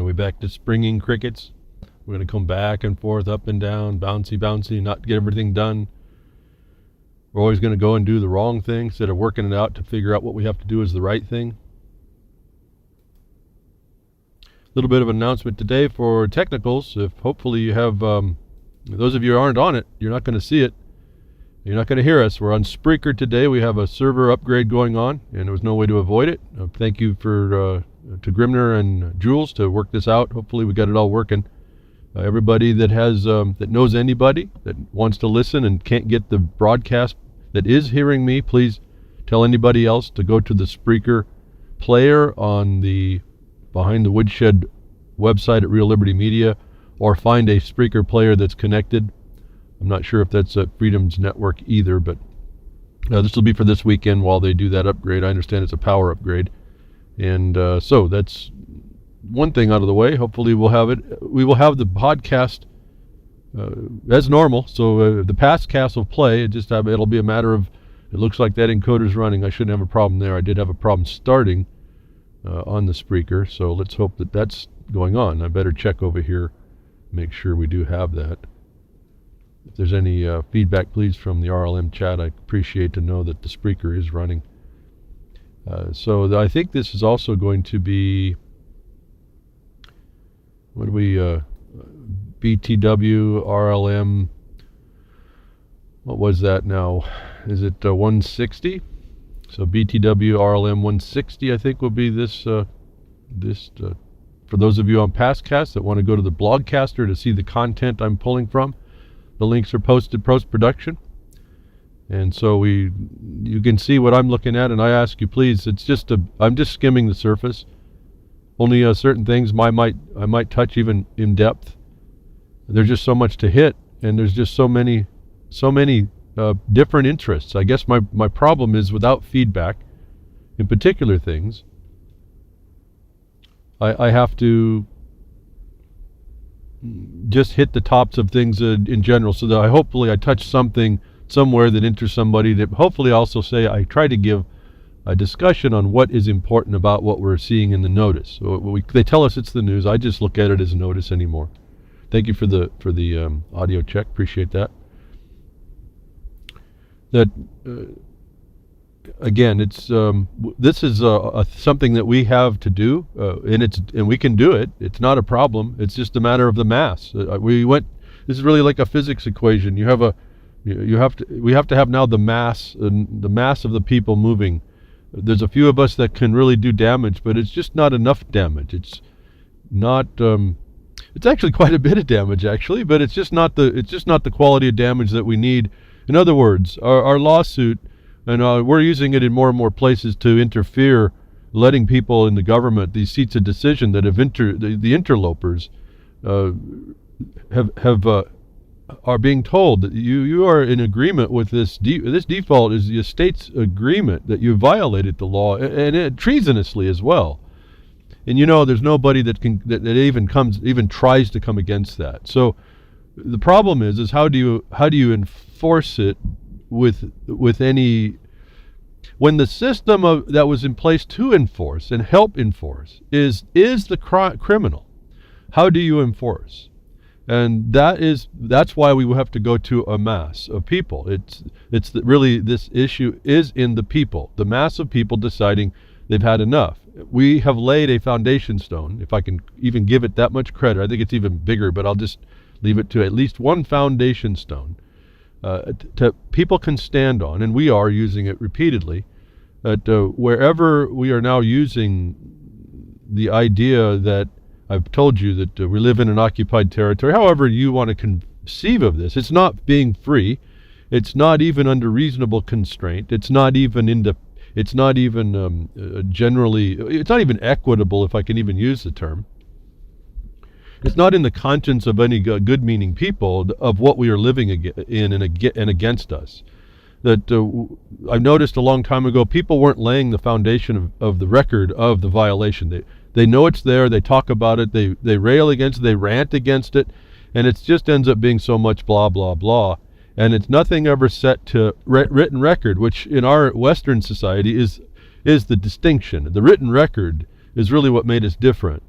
Are we back to springing crickets? We're going to come back and forth, up and down, bouncy, not get everything done. We're always going to go and do the wrong thing instead of working it out to figure out what we have to do is the right thing. A little bit of an announcement today for technicals. If hopefully you have, those of you who aren't on it, you're not going to see it. You're not going to hear us. We're on Spreaker today. We have a server upgrade going on, and there was no way to avoid it. Thank you to Grimner and Jules to work this out. Hopefully we got it all working. Everybody that has that knows anybody that wants to listen and can't get the broadcast that is hearing me, please tell anybody else to go to the Spreaker player on the behind the Woodshed website at Real Liberty Media, or find a Spreaker player that's connected. I'm not sure if that's at Freedom's Network either, but this will be for this weekend while they do that upgrade. I understand it's a power upgrade, and so that's one thing out of the way. Hopefully we will have the podcast as normal, so the past cast will play. It'll be a matter of, it looks like that encoder's running. I shouldn't have a problem there. I did have a problem starting on the Spreaker, so let's hope that that's going on. I better check over here, make sure we do have that. If there's any feedback, please, from the RLM chat, I appreciate to know that the Spreaker is running. So I think this is also going to be, what do we, BTW, RLM, what was that now? Is it 160? So BTW, RLM 160, I think will be this, for those of you on Pastcast that want to go to the Blogcaster to see the content I'm pulling from. The links are posted post-production. And so you can see what I'm looking at, and I ask you, please, I'm just skimming the surface. Only certain things I might touch even in depth. There's just so much to hit, and there's just so many different interests. I guess my problem is without feedback in particular things, I have to just hit the tops of things in general, so that hopefully I touch something somewhere that interests somebody, that hopefully also say I try to give a discussion on what is important about what we're seeing in the notice. So they tell us it's the news. I just look at it as a notice anymore. Thank you for the audio check. Appreciate that. Again, it's this is something that we have to do, and we can do it. It's not a problem. It's just a matter of the mass. This is really like a physics equation. We have to have now the mass of the people moving. There's a few of us that can really do damage, but it's just not enough damage. It's not. It's actually quite a bit of damage, actually, but it's just not the quality of damage that we need. In other words, our lawsuit, and we're using it in more and more places to interfere, letting people in the government, these seats of decision that have the interlopers are being told that you are in agreement with this. This default is the state's agreement that you violated the law, and treasonously as well. And there's nobody that even tries to come against that. So the problem is how do you enforce it with any, when the system that was in place to enforce and help enforce is the criminal? How do you enforce? And that's why we have to go to a mass of people. Really this issue is in the people, the mass of people deciding they've had enough. We have laid a foundation stone, if I can even give it that much credit. I think it's even bigger, but I'll just leave it to at least one foundation stone people can stand on, and we are using it repeatedly. Wherever we are now using the idea that I've told you that we live in an occupied territory, however you want to conceive of this, it's not being free. It's not even under reasonable constraint. It's not even generally, it's not even equitable, if I can even use the term. It's not in the conscience of any good-meaning people of what we are living in and against us. That I noticed a long time ago, people weren't laying the foundation of the record of the violation. They know it's there. They talk about it. They rail against it. They rant against it, and it just ends up being so much blah blah blah. And it's nothing ever set to written record, which in our Western society is the distinction. The written record is really what made us different.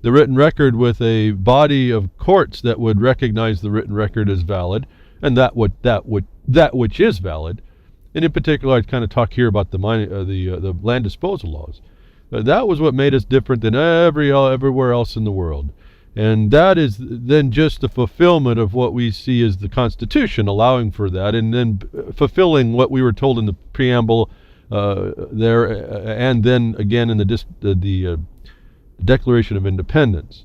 the written record with a body of courts that would recognize the written record as valid, and that which is valid. And in particular, I'd kind of talk here about the land disposal laws. That was what made us different than everywhere else in the world. And that is then just the fulfillment of what we see as the Constitution, allowing for that, and then fulfilling what we were told in the preamble there, and then again in the Declaration of Independence.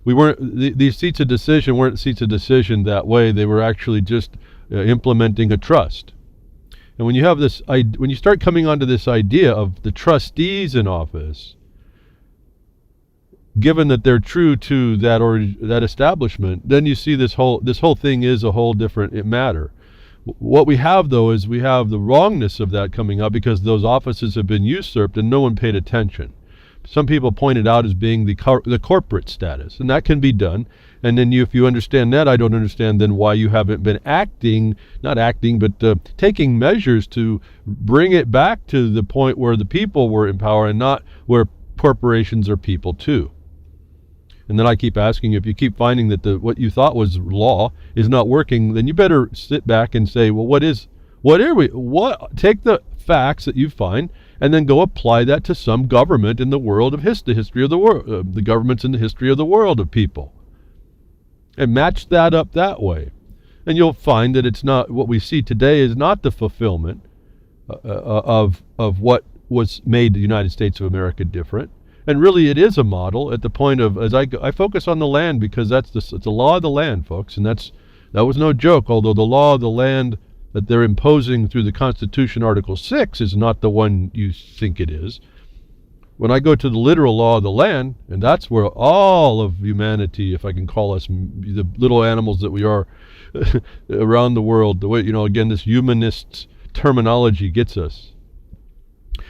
These seats of decision weren't seats of decision that way. They were actually just implementing a trust. And when you have this, when you start coming onto this idea of the trustees in office, given that they're true to that establishment, then you see this whole thing is a whole different matter. What we have, though, is we have the wrongness of that coming up because those offices have been usurped and no one paid attention. Some people point it out as being the corporate status, and that can be done. And then if you understand that, I don't understand then why you haven't been taking measures to bring it back to the point where the people were in power and not where corporations are people too. And then I keep asking you, if you keep finding that what you thought was law is not working, then you better sit back and say, well, take the facts that you find and then go apply that to some government in the world of the history of the world, the governments in the history of the world of people. And match that up that way. And you'll find that it's not, what we see today is not the fulfillment of what was made the United States of America different. And really it is a model at the point of, as I focus on the land because it's the law of the land, folks, and that was no joke, although the law of the land that they're imposing through the Constitution, Article 6, is not the one you think it is. When I go to the literal law of the land, and that's where all of humanity, if I can call us the little animals that we are around the world, the way, again, this humanist terminology gets us.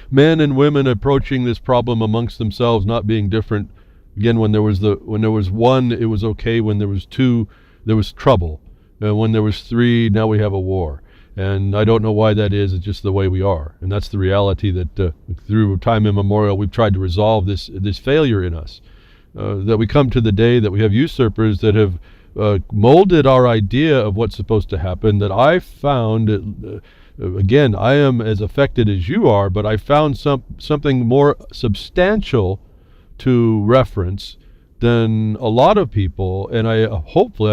Men and women approaching this problem amongst themselves, not being different. Again, when there was one, it was okay. When there was two, there was trouble. When there was three, now we have a war. And I don't know why that is. It's just the way we are. And that's the reality that through time immemorial, we've tried to resolve this failure in us. That we come to the day that we have usurpers that have molded our idea of what's supposed to happen, that I found, again, I am as affected as you are, but I found something more substantial to reference than a lot of people. And I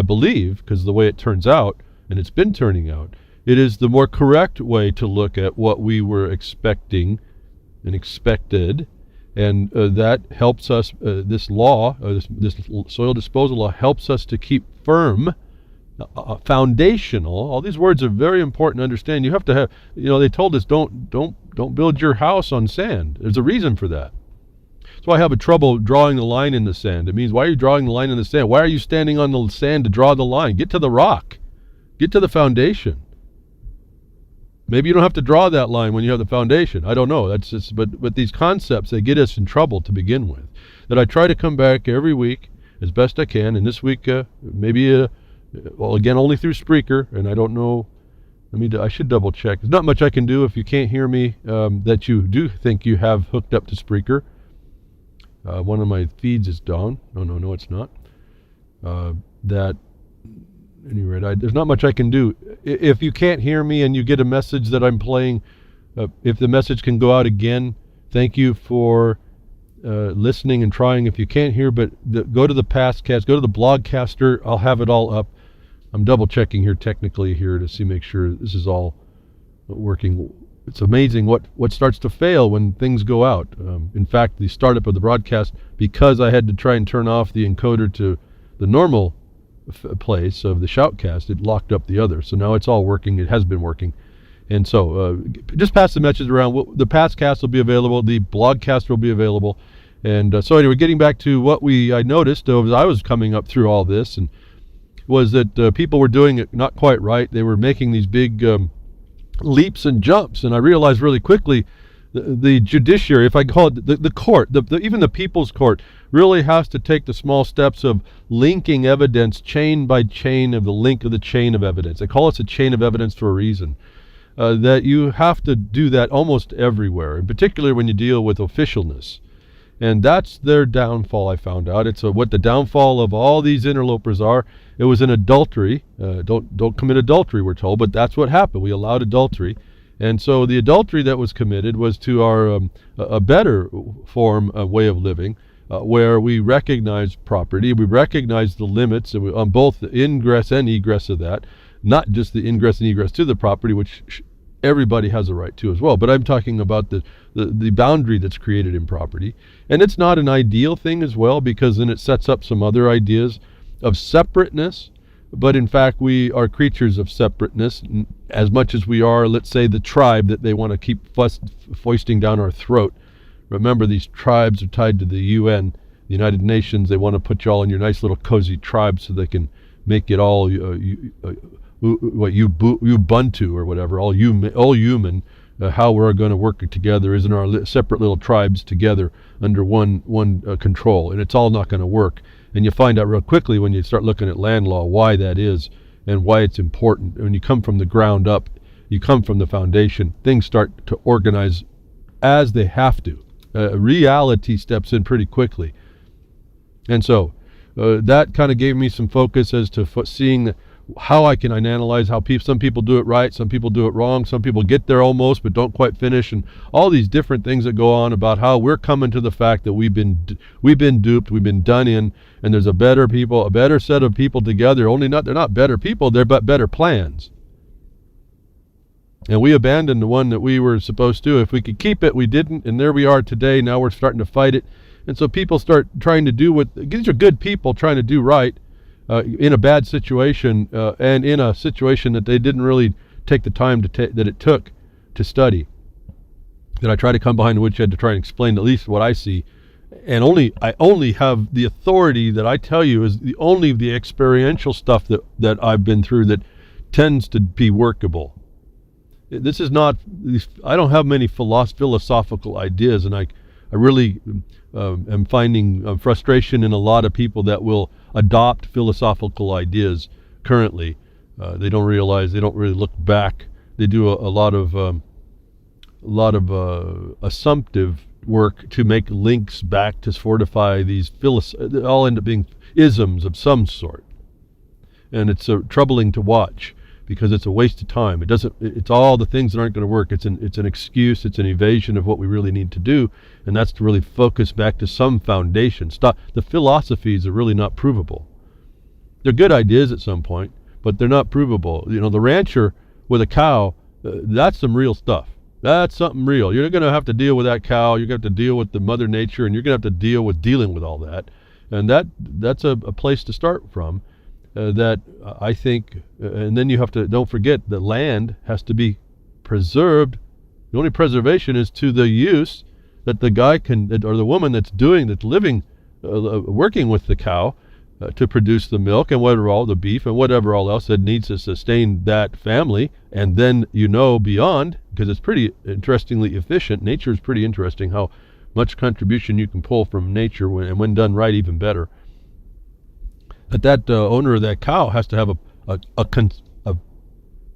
believe, because the way it turns out, and it's been turning out, it is the more correct way to look at what we were expecting and expected, and that helps us, this law, this soil disposal law helps us to keep firm, foundational. All these words are very important to understand. You have to have, they told us don't build your house on sand. There's a reason for that. That's why I have a trouble drawing the line in the sand. It means, why are you drawing the line in the sand? Why are you standing on the sand to draw the line? Get to the rock. Get to the foundation. Maybe you don't have to draw that line when you have the foundation. I don't know. That's just, but these concepts, they get us in trouble to begin with. That I try to come back every week as best I can. And this week, maybe, again, only through Spreaker. And I don't know. I should double check. There's not much I can do if you can't hear me, that you do think you have hooked up to Spreaker. One of my feeds is down. No, it's not. At any rate, there's not much I can do. If you can't hear me and you get a message that I'm playing, if the message can go out again, thank you for listening and trying. If you can't hear, but go to the Pastcast, go to the Blogcaster. I'll have it all up. I'm double checking here technically here to make sure this is all working. It's amazing what starts to fail when things go out. In fact, the startup of the broadcast, because I had to try and turn off the encoder to the normal place of the Shoutcast, it locked up the other. So now it's all working. It has been working. And so just pass the message around. The Pastcast will be available. The Blogcast will be available. And so anyway, getting back to what I noticed as I was coming up through all this, and was that people were doing it not quite right. They were making these big leaps and jumps. And I realized really quickly the judiciary, if I call it the court, even the people's court, really has to take the small steps of linking evidence chain by chain of the link of the chain of evidence. They call it a chain of evidence for a reason. That you have to do that almost everywhere, in particular when you deal with officialness. And that's their downfall, I found out. It's what the downfall of all these interlopers are. It was an adultery. Don't commit adultery, we're told, but that's what happened. We allowed adultery. And so the adultery that was committed was to our a better form of way of living, where we recognize property, we recognize the limits on both the ingress and egress of that, not just the ingress and egress to the property, which everybody has a right to as well. But I'm talking about the boundary that's created in property. And it's not an ideal thing as well, because then it sets up some other ideas of separateness. But in fact, we are creatures of separateness as much as we are, let's say, the tribe that they want to keep foisting down our throat. Remember, these tribes are tied to the UN, the United Nations. They want to put you all in your nice little cozy tribe so they can make it all Ubuntu or whatever, all human. How we're going to work together is in our separate little tribes together under one control, and it's all not going to work. And you find out real quickly when you start looking at land law why that is and why it's important. When you come from the ground up, you come from the foundation, things start to organize as they have to. Reality steps in pretty quickly. And so that kind of gave me some focus as to seeing how I can analyze how some people do it right, some people do it wrong, some people get there almost but don't quite finish, and all these different things that go on about how we're coming to the fact that we've been duped, we've been done in, and there's a better set of people together. They're not better people, they're but better plans. And we abandoned the one that we were supposed to. If we could keep it, we didn't, and there we are today. Now we're starting to fight it. And so people start trying to do these are good people trying to do right in a bad situation, and in a situation that they didn't really take the time that it took to study. That I try to come behind the woodshed to try and explain at least what I see. And I only have the authority that I tell you is the experiential stuff that I've been through that tends to be workable. This is not, I don't have many philosophical ideas, and I really am finding frustration in a lot of people that will adopt philosophical ideas currently. They don't realize, they don't really look back. They do a lot of assumptive work to make links back to fortify these they all end up being isms of some sort. And it's troubling to watch, because it's a waste of time. It's all the things that aren't going to work. It's an excuse, it's an evasion of what we really need to do, and that's to really focus back to some foundation. The philosophies are really not provable. They're good ideas at some point, but they're not provable. The rancher with a cow, that's some real stuff. That's something real. You're going to have to deal with that cow, you're going to have to deal with the mother nature, and you're going to have to deal with dealing with all that. And that's a place to start from. That I think, and then you have to, don't forget, the land has to be preserved. The only preservation is to the use that the guy or the woman that's living, working with the cow to produce the milk and whatever, all the beef and whatever all else that needs to sustain that family. And then beyond, because it's pretty interestingly efficient. Nature is pretty interesting how much contribution you can pull from nature when done right, even better. That owner of that cow has to have a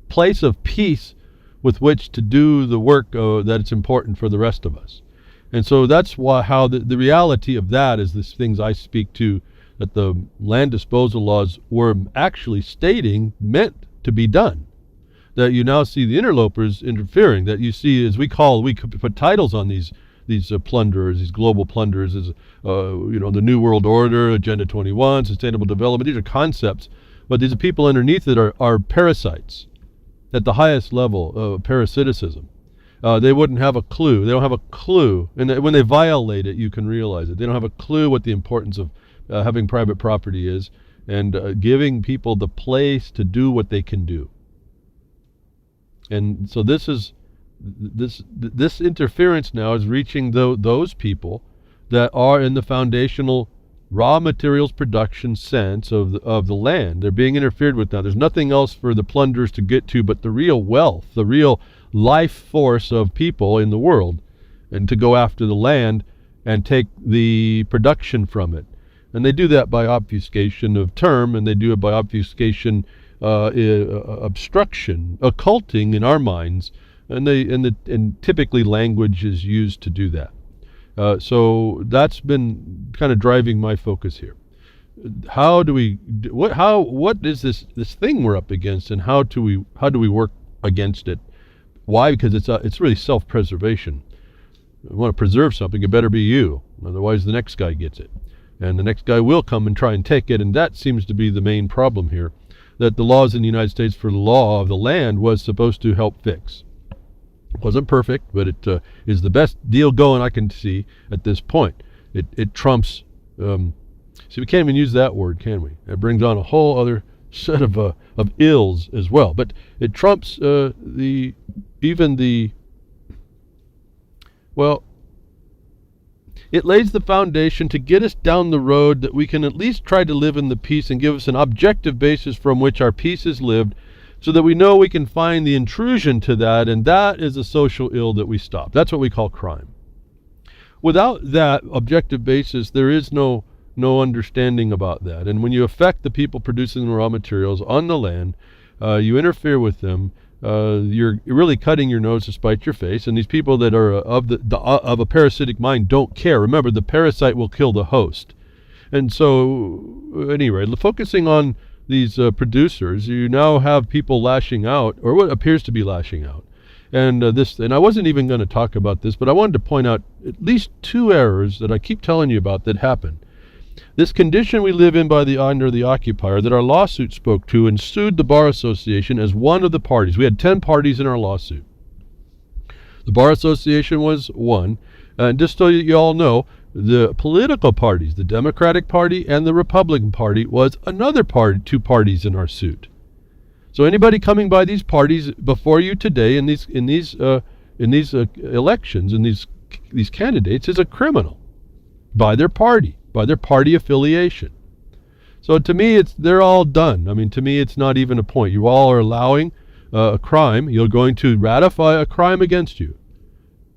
place of peace with which to do the work that's important for the rest of us. And so that's how the reality of that is these things I speak to, that the land disposal laws were actually meant to be done. That you now see the interlopers interfering, that you see, as we could put titles on these plunderers, these global plunderers, as the New World Order, Agenda 21, Sustainable Development. These are concepts, but these are people underneath that are parasites at the highest level of parasiticism. They wouldn't have a clue. They don't have a clue, and when they violate it, you can realize it. They don't have a clue what the importance of having private property is, and giving people the place to do what they can do. And so this interference now is reaching those people that are in the foundational raw materials production sense of the land. They're being interfered with now. There's nothing else for the plunderers to get to but the real wealth, the real life force of people in the world, and to go after the land and take the production from it. And they do that by obfuscation of term, and they do it by obfuscation, obstruction, occulting in our minds. And typically language is used to do that. So that's been kind of driving my focus here. How do we what is this thing we're up against, and how do we work against it? Why? Because it's really self-preservation. You want to preserve something, it better be you. Otherwise the next guy gets it. And the next guy will come and try and take it, and that seems to be the main problem here, that the laws in the United States for the law of the land was supposed to help fix. It wasn't perfect, but it is the best deal going I can see at this point. It trumps, see, we can't even use that word, can we? It brings on a whole other set of ills as well. But it trumps it lays the foundation to get us down the road that we can at least try to live in the peace, and give us an objective basis from which our peace is lived, so that we know we can find the intrusion to that, and that is a social ill that we stop. That's what we call crime. Without that objective basis, there is no understanding about that. And when you affect the people producing the raw materials on the land, you interfere with them, you're really cutting your nose to spite your face. And these people that are of a parasitic mind don't care. Remember, the parasite will kill the host. And so, anyway, focusing on these producers, you now have people lashing out, or what appears to be lashing out. And and I wasn't even going to talk about this, but I wanted to point out at least two errors that I keep telling you about that happen. This condition we live in under the occupier that our lawsuit spoke to, and sued the Bar Association as one of the parties. We had 10 parties in our lawsuit. The Bar Association was one. And just so you all know, the political parties, the Democratic Party and the Republican Party, was another party, two parties in our suit. So anybody coming by these parties before you today in these elections, in these candidates, is a criminal by their party affiliation. So to me, they're all done. I mean, to me, it's not even a point. You all are allowing a crime. You're going to ratify a crime against you.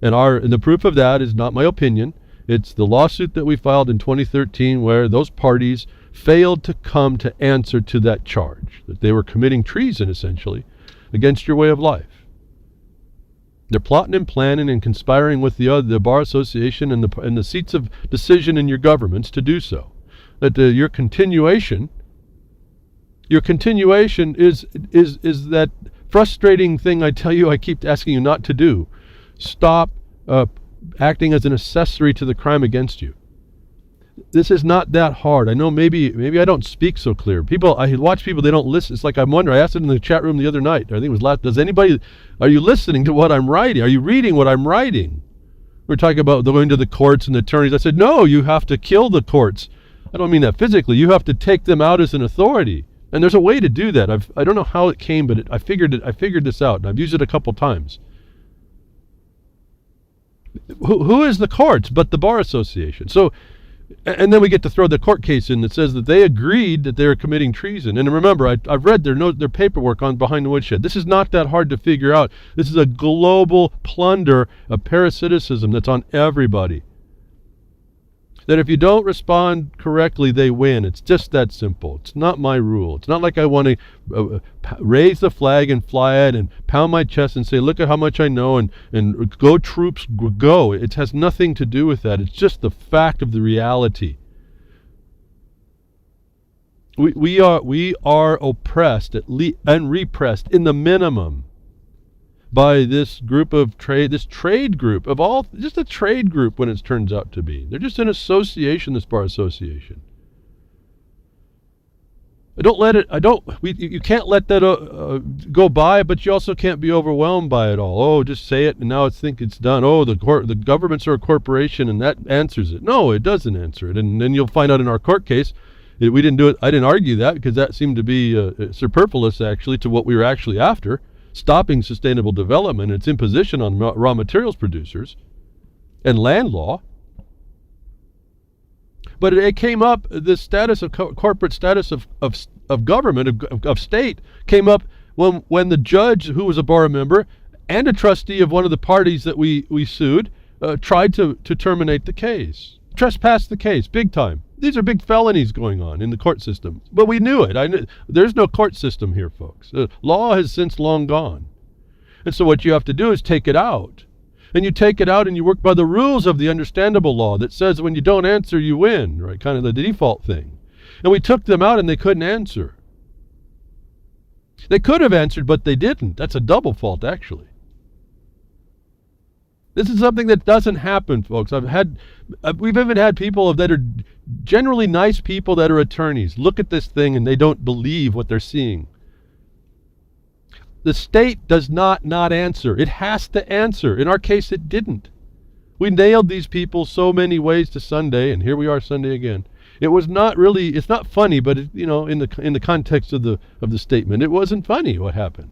And the proof of that is not my opinion. It's the lawsuit that we filed in 2013, where those parties failed to come to answer to that charge, that they were committing treason, essentially, against your way of life. They're plotting and planning and conspiring with the Bar Association and the seats of decision in your governments to do so. That your continuation is that frustrating thing I tell you I keep asking you not to do. Stop acting as an accessory to the crime against you. This is not that hard. I know maybe I don't speak so clear. I watch people, they don't listen. It's like I'm wondering, I asked it in the chat room the other night, I think it was last, are you listening to what I'm writing? Are you reading what I'm writing? We're talking about going to the courts and the attorneys. I said, no, you have to kill the courts. I don't mean that physically. You have to take them out as an authority. And there's a way to do that. I don't know how it came, but I figured this out, and I've used it a couple times. Who is the courts but the Bar Association? So, and then we get to throw the court case in that says that they agreed that they were committing treason. And remember, I've read their paperwork behind the Woodshed. This is not that hard to figure out. This is a global plunder of parasiticism that's on everybody. That if you don't respond correctly, they win. It's just that simple. It's not my rule. It's not like I want to raise the flag and fly it and pound my chest and say, look at how much I know, and go troops, go. It has nothing to do with that. It's just the fact of the reality. We are oppressed and repressed in the minimum by this trade group of all, just a trade group when it turns out to be. They're just an association, this Bar Association. You can't let that go by, but you also can't be overwhelmed by it all. Oh, just say it and now think it's done. Oh, the governments are a corporation and that answers it. No, it doesn't answer it. And then you'll find out in our court case, we didn't do it. I didn't argue that because that seemed to be superfluous actually to what we were actually after. Stopping sustainable development and its imposition on raw materials producers and land law. But it came up, the status of corporate status of government, of state, came up when the judge, who was a bar member and a trustee of one of the parties that we sued, tried to terminate the case. Trespassed the case, big time. These are big felonies going on in the court system. But we knew it. There's no court system here, folks. Law has since long gone. And so what you have to do is take it out. And you take it out and you work by the rules of the understandable law that says when you don't answer, you win, right? Kind of the default thing. And we took them out and they couldn't answer. They could have answered, but they didn't. That's a double fault, actually. This is something that doesn't happen, folks. We've even had people that are generally nice people that are attorneys look at this thing and they don't believe what they're seeing. The state does not answer. It has to answer. In our case, it didn't. We nailed these people so many ways to Sunday, and here we are Sunday again. It was not really, it's not funny, but in the context of the statement, it wasn't funny what happened.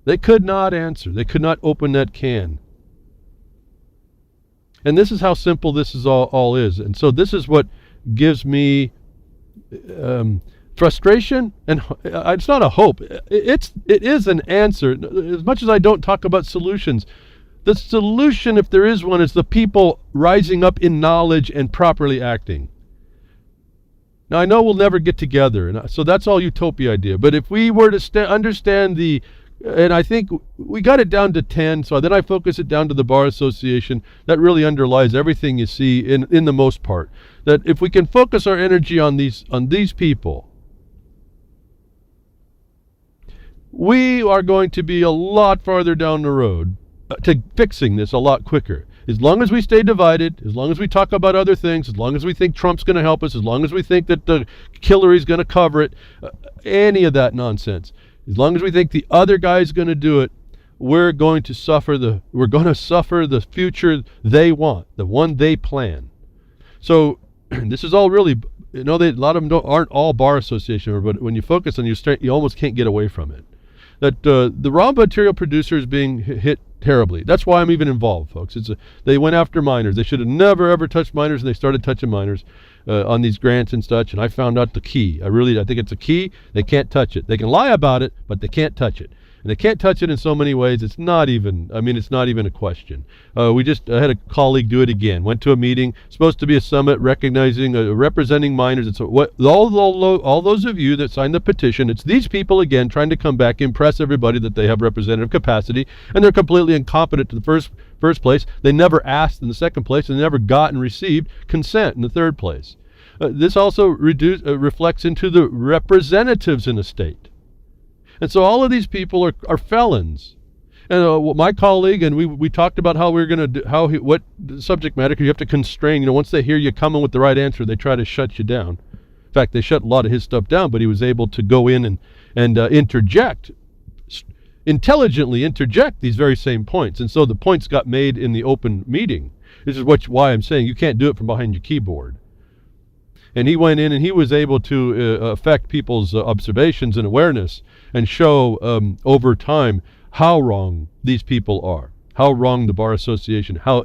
They could not answer. They could not open that can. And this is how simple this is all is. And so this is what gives me frustration, and it's not a hope. It is an answer. As much as I don't talk about solutions, the solution, if there is one, is the people rising up in knowledge and properly acting. Now, I know we'll never get together, and so that's all utopia idea. But if we were to understand and I think we got it down to 10, so then I focus it down to the Bar Association. That really underlies everything you see in the most part. That if we can focus our energy on these people, we are going to be a lot farther down the road to fixing this a lot quicker. As long as we stay divided, as long as we talk about other things, as long as we think Trump's going to help us, as long as we think that Hillary's going to cover it, any of that nonsense. As long as we think the other guy's going to do it, we're going to suffer the future they want, the one they plan. So this is all really, a lot of them aren't all Bar Association, but when you focus on you almost can't get away from it. That the raw material producer is being hit terribly. That's why I'm even involved, folks. They went after miners. They should have never ever touched miners, and they started touching miners on these grants and such. And I found out the key. I think it's a key. They can't touch it. They can lie about it, but they can't touch it. And they can't touch it in so many ways. It's not even a question. I had a colleague do it again. Went to a meeting, supposed to be a summit representing miners. And so all those of you that signed the petition, it's these people again trying to come back, impress everybody that they have representative capacity, and they're completely incompetent in the first place. They never asked in the second place, and they never got and received consent in the third place. This also reflects into the representatives in the state. And so all of these people are felons. And my colleague and we talked about how we're going to do, what subject matter, because you have to constrain. Once they hear you coming with the right answer, they try to shut you down. In fact, they shut a lot of his stuff down, but he was able to go in and intelligently interject these very same points. And so the points got made in the open meeting. This is why I'm saying you can't do it from behind your keyboard. And he went in and he was able to affect people's observations and awareness and show over time how wrong these people are, how wrong the Bar Association, how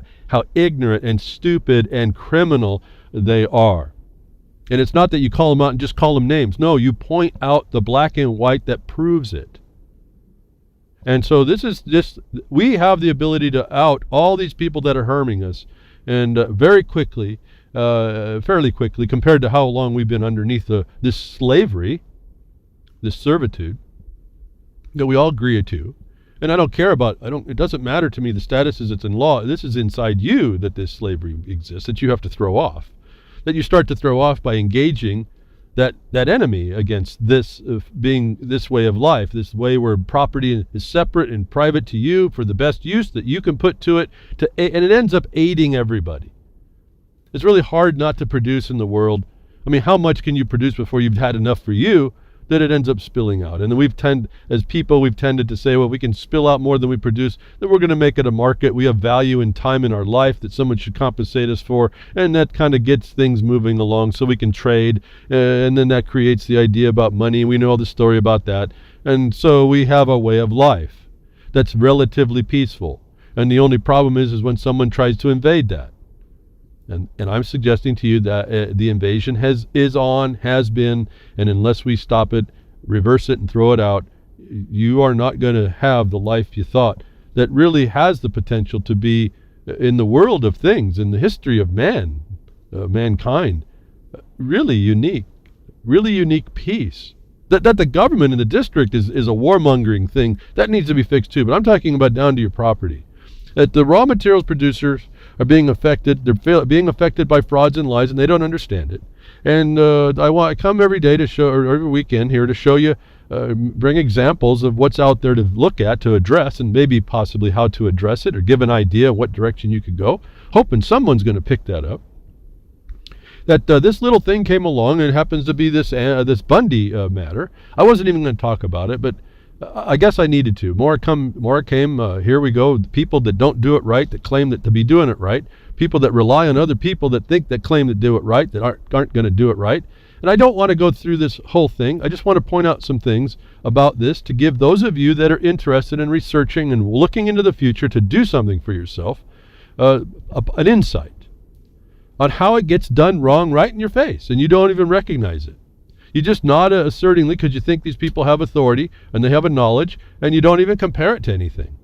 ignorant and stupid and criminal they are. And it's not that you call them out and just call them names. No, you point out the black and white that proves it. And so we have the ability to out all these people that are harming us, and very quickly, fairly quickly, compared to how long we've been underneath this slavery, this servitude that we all agree to. And I don't care about, it doesn't matter to me the status as it's in law. This is inside you that this slavery exists, that you have to throw off. That you start to throw off by engaging that enemy against this being this way of life, this way where property is separate and private to you for the best use that you can put to it, and it ends up aiding everybody. It's really hard not to produce in the world. I mean, how much can you produce before you've had enough for you that it ends up spilling out? And then as people, we've tended to say, well, we can spill out more than we produce, then we're going to make it a market. We have value and time in our life that someone should compensate us for, and that kind of gets things moving along so we can trade, and then that creates the idea about money. We know the story about that. And so we have a way of life that's relatively peaceful. And the only problem is when someone tries to invade that. And I'm suggesting to you that the invasion has been, and unless we stop it, reverse it, and throw it out, you are not going to have the life you thought that really has the potential to be in the world of things, in the history of mankind, really unique piece. That the government in the district is a warmongering thing, that needs to be fixed too. But I'm talking about down to your property. That the raw materials producers are being affected. They're being affected by frauds and lies, and they don't understand it. And I come every day to show, or every weekend here to show you, bring examples of what's out there to look at, to address, and maybe possibly how to address it, or give an idea of what direction you could go, hoping someone's going to pick that up. That this little thing came along, and it happens to be this Bundy matter. I wasn't even going to talk about it, but I guess I needed to. More came. Here we go. The people that don't do it right, that claim that to be doing it right. People that rely on other people that claim to do it right, that aren't going to do it right. And I don't want to go through this whole thing. I just want to point out some things about this to give those of you that are interested in researching and looking into the future to do something for yourself, an insight on how it gets done wrong right in your face, and you don't even recognize it. You just nod assertingly because you think these people have authority and they have a knowledge, and you don't even compare it to anything.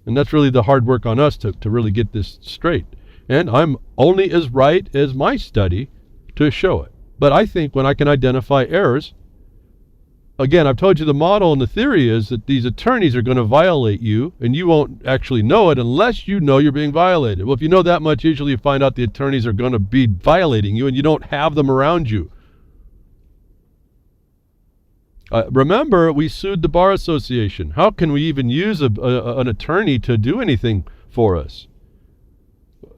And that's really the hard work on us to really get this straight. And I'm only as right as my study to show it. But I think when I can identify errors, again, I've told you the model and the theory is that these attorneys are going to violate you, and you won't actually know it unless you know you're being violated. Well, if you know that much, usually you find out the attorneys are going to be violating you, and you don't have them around you. Remember, we sued the Bar Association. How can we even use an attorney to do anything for us?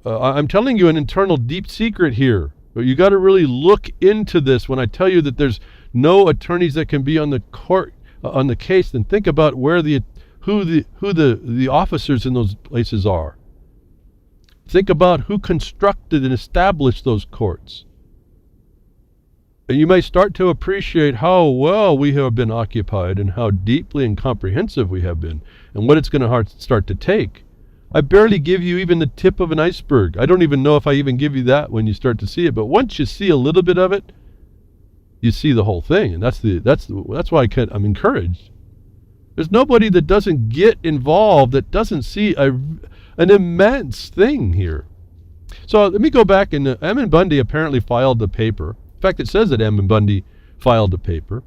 I'm telling you an internal deep secret here. You got to really look into this when I tell you that there's no attorneys that can be on the court on the case. Then think about who the officers in those places are. Think about who constructed and established those courts. And you may start to appreciate how well we have been occupied and how deeply and comprehensive we have been, and what it's going to start to take. I barely give you even the tip of an iceberg. I don't even know if I even give you that when you start to see it. But once you see a little bit of it, you see the whole thing, and that's why I'm encouraged. There's nobody that doesn't get involved that doesn't see an immense thing here. So let me go back, and Ammon Bundy apparently filed the paper. In fact, it says that Ammon Bundy filed the paper.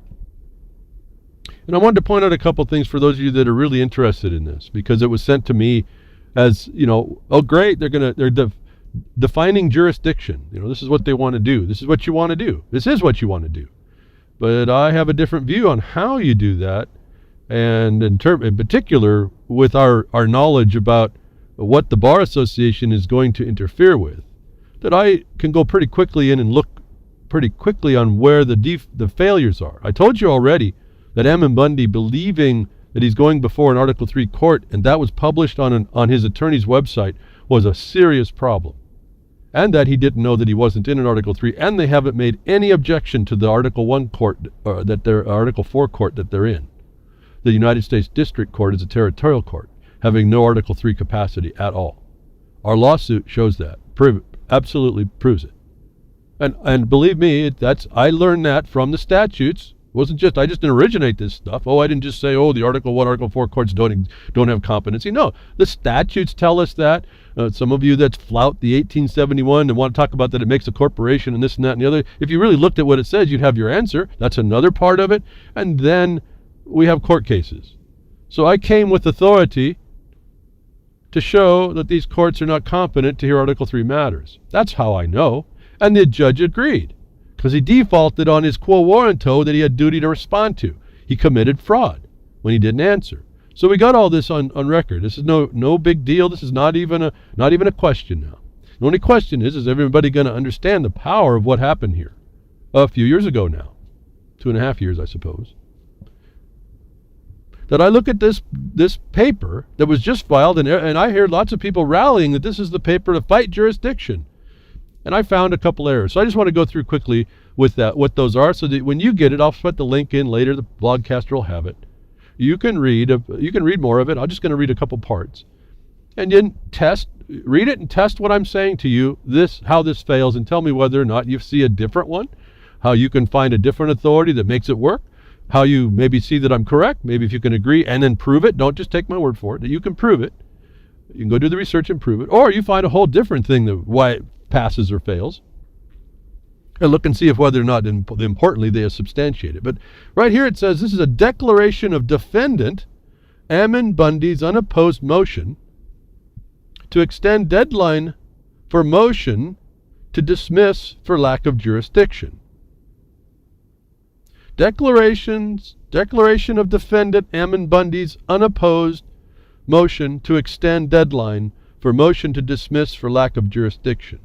And I wanted to point out a couple things for those of you that are really interested in this, because it was sent to me as, oh great, they're defining jurisdiction. This is what they want to do. This is what you want to do. This is what you want to do. But I have a different view on how you do that, and in particular with our knowledge about what the Bar Association is going to interfere with, that I can go pretty quickly in and look pretty quickly on where the failures are. I told you already that Ammon Bundy, believing that he's going before an Article 3 court, and that was published on his attorney's website, was a serious problem. And that he didn't know that he wasn't in an Article 3, and they haven't made any objection to the Article 1 court, Article 4 court that they're in. The United States District Court is a territorial court, having no Article 3 capacity at all. Our lawsuit shows that, absolutely proves it. And believe me, I learned that from the statutes. I just didn't originate this stuff. I didn't just say, the Article 1, Article 4 courts don't have competency. No, the statutes tell us that. Some of you that flout the 1871 and want to talk about that it makes a corporation and this and that and the other, if you really looked at what it says, you'd have your answer. That's another part of it. And then we have court cases. So I came with authority to show that these courts are not competent to hear Article 3 matters. That's how I know. And the judge agreed, because he defaulted on his quo warranto that he had duty to respond to. He committed fraud when he didn't answer. So we got all this on record. This is no big deal. This is not even a question now. The only question is everybody going to understand the power of what happened here a few years ago now, 2.5 years, I suppose. That I look at this paper that was just filed, and I hear lots of people rallying that this is the paper to fight jurisdiction. And I found a couple errors. So I just want to go through quickly with that, what those are, so that when you get it, I'll put the link in later. The blogcaster will have it. You can read more of it. I'm just going to read a couple parts. And then read it and test what I'm saying to you, how this fails, and tell me whether or not you see a different one, how you can find a different authority that makes it work, how you maybe see that I'm correct, maybe if you can agree, and then prove it. Don't just take my word for it, that you can prove it. You can go do the research and prove it. Or you find a whole different thing why it passes or fails, and look and see if whether or not, importantly, they substantiate it. But right here it says, this is a declaration of defendant Ammon Bundy's unopposed motion to extend deadline for motion to dismiss for lack of jurisdiction. Declaration of defendant Ammon Bundy's unopposed motion to extend deadline for motion to dismiss for lack of jurisdiction.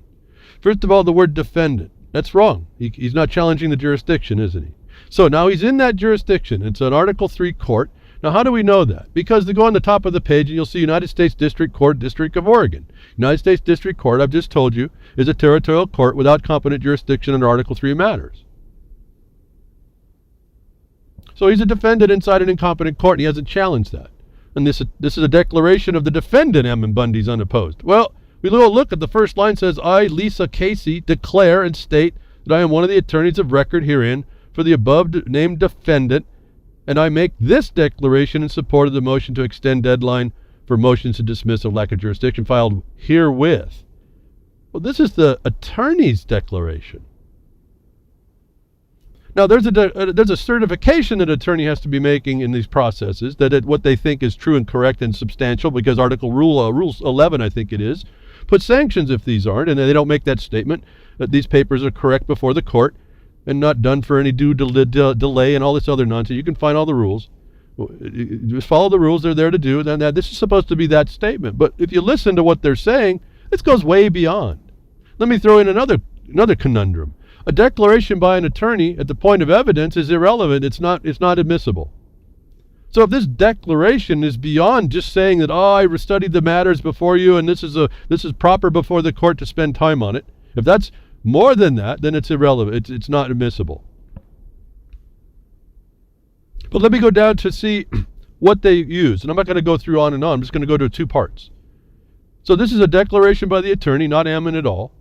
First of all, the word defendant. That's wrong. He's not challenging the jurisdiction, isn't he? So now he's in that jurisdiction. It's an Article 3 court. Now, how do we know that? Because they go on the top of the page and you'll see United States District Court, District of Oregon. United States District Court, I've just told you, is a territorial court without competent jurisdiction under Article 3 matters. So he's a defendant inside an incompetent court and he hasn't challenged that. And this is a declaration of the defendant, Ammon Bundy's unopposed. Well, we look at the first line says, I, Lisa Casey, declare and state that I am one of the attorneys of record herein for the above named defendant, and I make this declaration in support of the motion to extend deadline for motions to dismiss of lack of jurisdiction filed herewith. Well, this is the attorney's declaration. Now, there's a certification that an attorney has to be making in these processes, that what they think is true and correct and substantial, because Rule 11, I think it is, puts sanctions if these aren't, and they don't make that statement that these papers are correct before the court and not done for any due delay and all this other nonsense. You can find all the rules. Just follow the rules they're there to do. Then this is supposed to be that statement. But if you listen to what they're saying, this goes way beyond. Let me throw in another conundrum. A declaration by an attorney at the point of evidence is irrelevant. It's not admissible. So if this declaration is beyond just saying that, I studied the matters before you and this is proper before the court to spend time on it, if that's more than that, then it's irrelevant. It's not admissible. But let me go down to see what they use. And I'm not going to go through on and on. I'm just going to go to two parts. So this is a declaration by the attorney, not Ammon at all.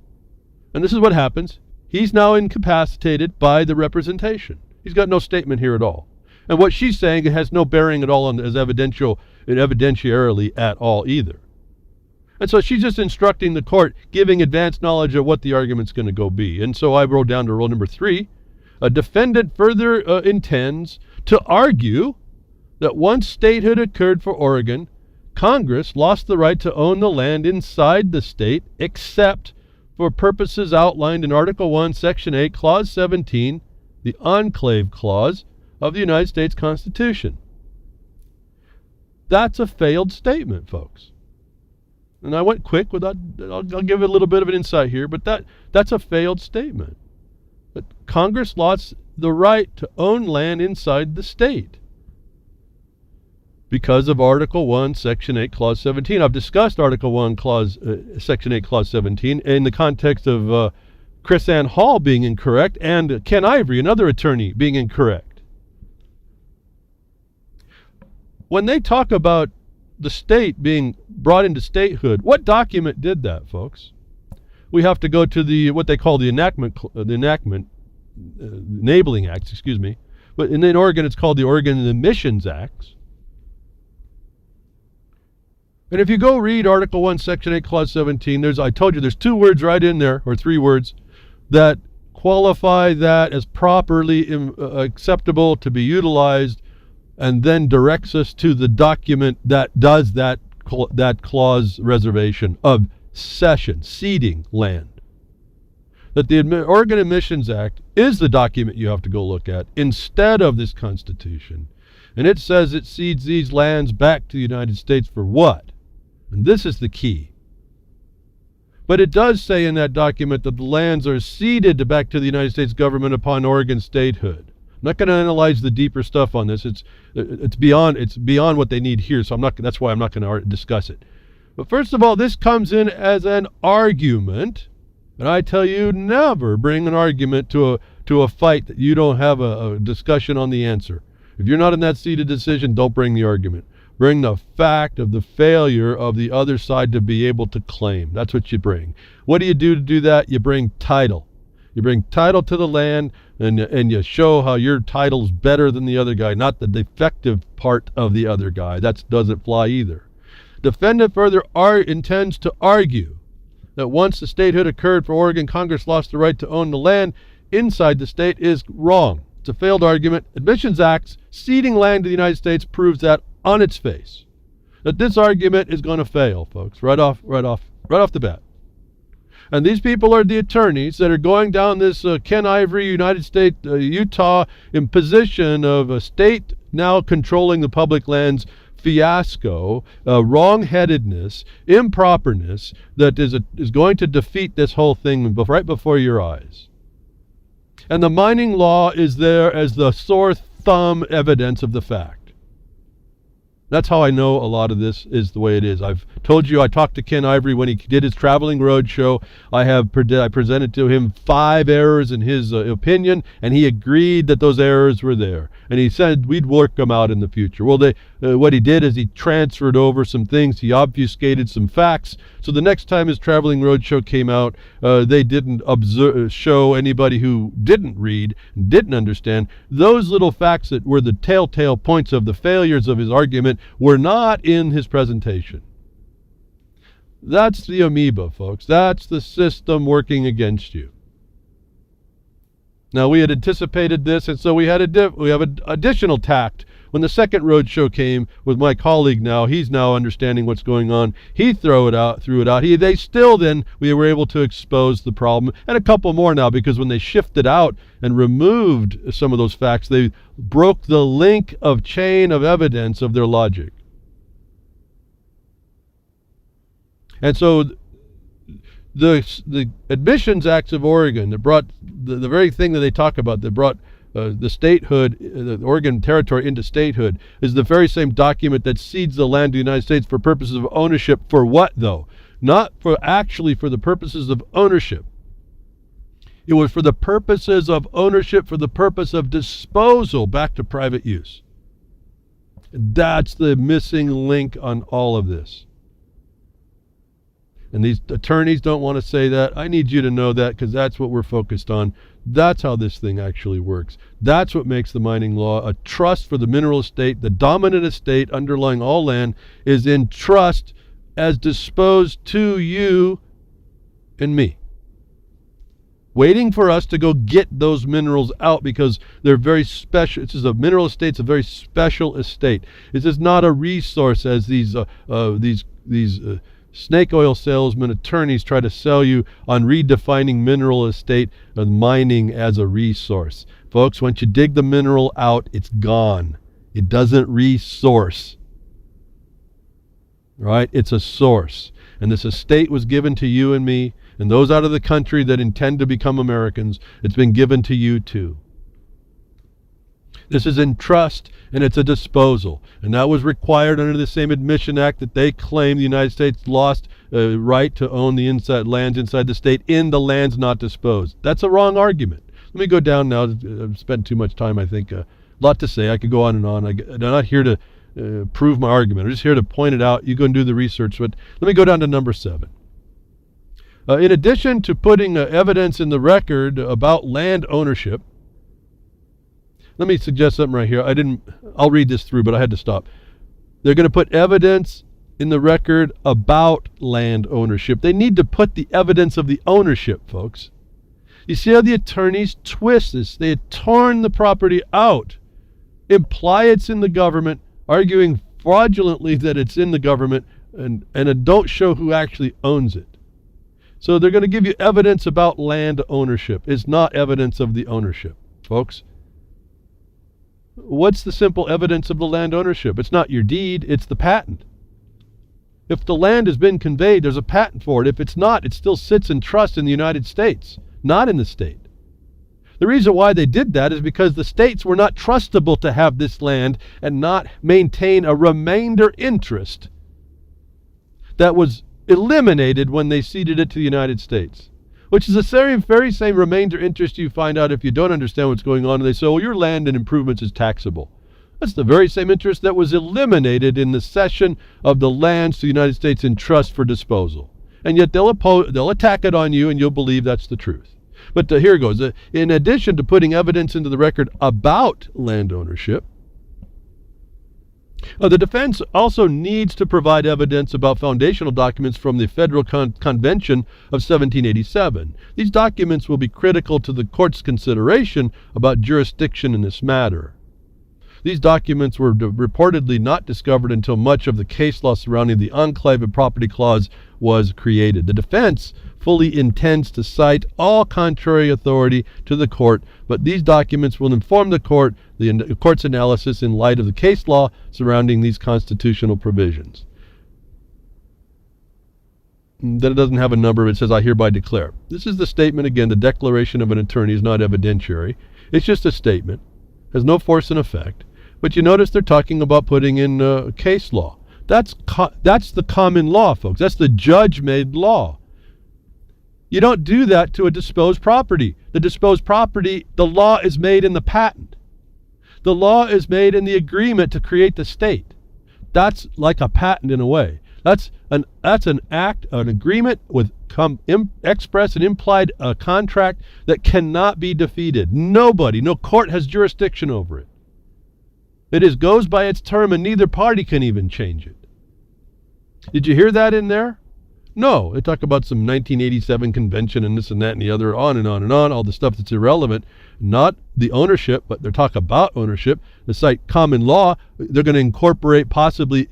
And this is what happens. He's now incapacitated by the representation. He's got no statement here at all. And what she's saying has no bearing at all on as evidentiarily at all either. And so she's just instructing the court, giving advance knowledge of what the argument's going to go be. And so I wrote down to rule number 3. A defendant further intends to argue that once statehood occurred for Oregon, Congress lost the right to own the land inside the state except for purposes outlined in Article 1, Section 8, Clause 17, the Enclave Clause of the United States Constitution. That's a failed statement, folks. And I went quick without, I'll give it a little bit of an insight here, but that's a failed statement. That Congress lost the right to own land inside the state because of Article 1, Section 8, Clause 17. I've discussed Article 1, Section 8, Clause 17 in the context of Chris Ann Hall being incorrect and Ken Ivory, another attorney, being incorrect. When they talk about the state being brought into statehood, what document did that, folks? We have to go to what they call the Enabling Acts, excuse me. But in Oregon, it's called the Oregon Emissions Acts. And if you go read Article 1, Section 8, Clause 17, I told you there's 2 words right in there, or 3 words, that qualify that as properly acceptable to be utilized, and then directs us to the document that does that clause reservation of ceding land. That the Oregon Emissions Act is the document you have to go look at instead of this Constitution. And it says it cedes these lands back to the United States for what? And this is the key. But it does say in that document that the lands are ceded back to the United States government upon Oregon statehood. I'm not going to analyze the deeper stuff on this. It's beyond what they need here, so that's why I'm not going to discuss it. But first of all, this comes in as an argument, and I tell you, never bring an argument to a fight that you don't have a discussion on the answer. If you're not in that seat of decision, don't bring the argument. Bring the fact of the failure of the other side to be able to claim. That's what you bring. What do you do to do that? You bring title. You bring title to the land, and you show how your title's better than the other guy, not the defective part of the other guy. That doesn't fly either. Defendant further intends to argue that once the statehood occurred for Oregon, Congress lost the right to own the land inside the state is wrong. It's a failed argument. Admissions Acts ceding land to the United States proves that on its face. that this argument is going to fail, folks, right off the bat. And these people are the attorneys that are going down this Ken Ivory, United States, Utah imposition of a state now controlling the public lands fiasco, wrong-headedness, improperness that is going to defeat this whole thing right before your eyes. And the mining law is there as the sore thumb evidence of the fact. That's how I know a lot of this is the way it is. I've told you I talked to Ken Ivory when he did his traveling road show. I presented to him 5 errors in his opinion, and he agreed that those errors were there. And he said we'd work them out in the future. Well, what he did is he transferred over some things. He obfuscated some facts. So the next time his traveling road show came out, they didn't show anybody who didn't read, didn't understand. Those little facts that were the telltale points of the failures of his argument were not in his presentation. That's the amoeba, folks. That's the system working against you. Now, we had anticipated this, and so we have an additional tact. When the second road show came with my colleague now, he's now understanding what's going on. He threw it out. We were able to expose the problem, and a couple more now, because when they shifted out and removed some of those facts, they broke the link of chain of evidence of their logic. And so the Admissions Acts of Oregon that brought the very thing that they talk about, that brought the statehood, the Oregon Territory into statehood, is the very same document that cedes the land to the United States for purposes of ownership. For what, though? Not for the purposes of ownership. It was for the purposes of ownership, for the purpose of disposal back to private use. That's the missing link on all of this. And these attorneys don't want to say that. I need you to know that, because that's what we're focused on. That's how this thing actually works. That's what makes the mining law a trust for the mineral estate. The dominant estate underlying all land is in trust as disposed to you and me, waiting for us to go get those minerals out, because they're very special. This is a mineral estate. It's a very special estate. This is not a resource as these snake oil salesman attorneys try to sell you on redefining mineral estate and mining as a resource. Folks, once you dig the mineral out, it's gone. It doesn't resource. Right? It's a source. And this estate was given to you and me, and those out of the country that intend to become Americans. It's been given to you too. This is in trust, and it's a disposal. And that was required under the same Admission Act that they claim the United States lost right to own the lands inside the state in the lands not disposed. That's a wrong argument. Let me go down now. I've spent too much time, I think. A lot to say. I could go on and on. I'm not here to prove my argument. I'm just here to point it out. You go and do the research. But let me go down to number 7. In addition to putting evidence in the record about land ownership, let me suggest something right here. I'll read this through, but I had to stop. They're going to put evidence in the record about land ownership. They need to put the evidence of the ownership, folks. You see how the attorneys twist this? They had torn the property out, imply it's in the government, arguing fraudulently that it's in the government, and don't show who actually owns it. So they're going to give you evidence about land ownership. It's not evidence of the ownership, folks. What's the simple evidence of the land ownership? It's not your deed, it's the patent. If the land has been conveyed, there's a patent for it. If it's not, it still sits in trust in the United States, not in the state. The reason why they did that is because the states were not trustable to have this land and not maintain a remainder interest that was eliminated when they ceded it to the United States, which is the very same remainder interest you find out if you don't understand what's going on and they say, oh, your land and improvements is taxable. That's the very same interest that was eliminated in the cession of the lands to the United States in trust for disposal. And yet they'll attack it on you, and you'll believe that's the truth. But here it goes. In addition to putting evidence into the record about land ownership, the defense also needs to provide evidence about foundational documents from the Federal Convention of 1787. These documents will be critical to the court's consideration about jurisdiction in this matter. These documents were reportedly not discovered until much of the case law surrounding the enclave and property clause was created. The defense fully intends to cite all contrary authority to the court, but these documents will inform the court's analysis in light of the case law surrounding these constitutional provisions. Then it doesn't have a number. It says, I hereby declare. This is the statement. Again, the declaration of an attorney is not evidentiary. It's just a statement. Has no force and effect. But you notice they're talking about putting in case law. That's the common law, folks. That's the judge-made law. You don't do that to a disposed property. The disposed property, the law is made in the patent. The law is made in the agreement to create the state. That's like a patent in a way. That's an act, an agreement with express and implied contract that cannot be defeated. Nobody, no court has jurisdiction over it. It goes by its term, and neither party can even change it. Did you hear that in there? No. They talk about some 1987 convention and this and that and the other, on and on and on, all the stuff that's irrelevant. Not the ownership, but they're talking about ownership. They cite common law. They're going to incorporate possibly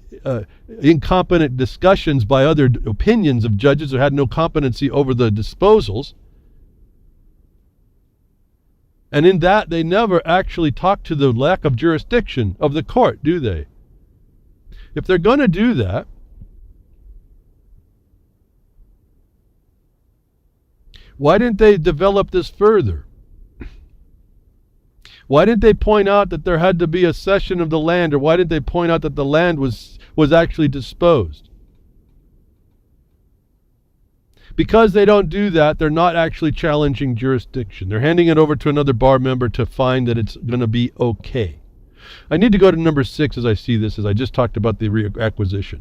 incompetent discussions by other opinions of judges who had no competency over the disposals. And in that, they never actually talk to the lack of jurisdiction of the court, do they? If they're going to do that, why didn't they develop this further? Why didn't they point out that there had to be a cession of the land, or why didn't they point out that the land was actually disposed? Because they don't do that, they're not actually challenging jurisdiction. They're handing it over to another bar member to find that it's going to be okay. I need to go to number 6 as I see this, as I just talked about the reacquisition.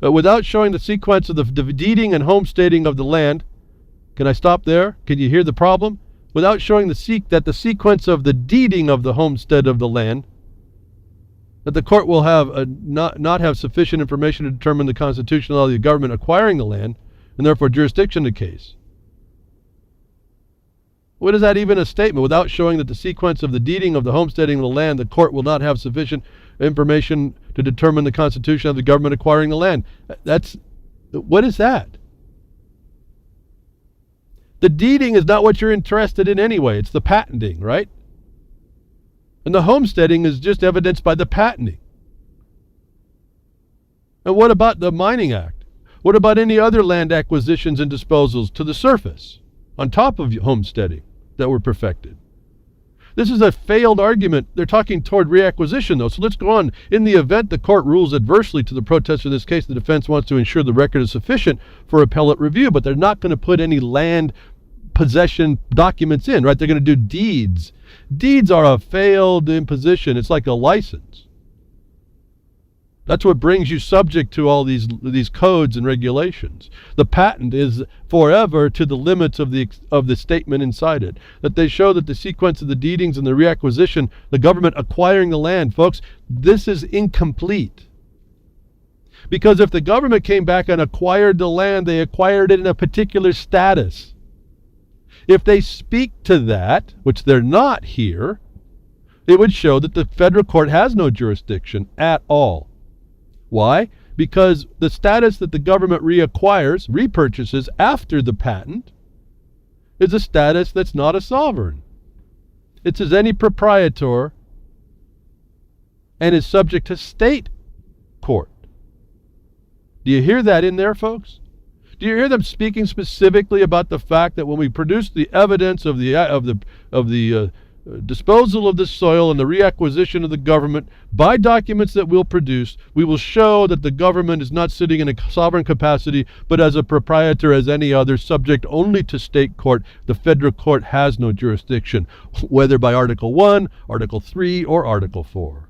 Without showing the sequence of the deeding and homesteading of the land, can I stop there? Can you hear the problem? Without showing the sequence of the deeding of the homestead of the land, that the court will have not have sufficient information to determine the constitutionality of the government acquiring the land, and therefore jurisdiction of the case. What is that even a statement? Without showing that the sequence of the deeding of the homesteading of the land, the court will not have sufficient information to determine the constitution of the government acquiring the land. What is that? The deeding is not what you're interested in anyway. It's the patenting, right? And the homesteading is just evidenced by the patenting. And what about the Mining Act? What about any other land acquisitions and disposals to the surface, on top of homesteading, that were perfected? This is a failed argument. They're talking toward reacquisition, though. So let's go on. In the event the court rules adversely to the protester in this case, the defense wants to ensure the record is sufficient for appellate review, but they're not going to put any land possession documents in, right? They're going to do deeds. Deeds are a failed imposition. It's like a license. That's what brings you subject to all these codes and regulations. The patent is forever to the limits of the statement inside it. That they show that the sequence of the deedings and the reacquisition, the government acquiring the land, folks, this is incomplete. Because if the government came back and acquired the land, they acquired it in a particular status. If they speak to that, which they're not here, it would show that the federal court has no jurisdiction at all. Why? Because the status that the government repurchases after the patent, is a status that's not a sovereign. It's as any proprietor and is subject to state court. Do you hear that in there, folks? Do you hear them speaking specifically about the fact that when we produce the evidence of the disposal of the soil and the reacquisition of the government by documents that we'll produce, we will show that the government is not sitting in a sovereign capacity, but as a proprietor as any other, subject only to state court. The federal court has no jurisdiction, whether by Article 1, Article 3, or Article 4.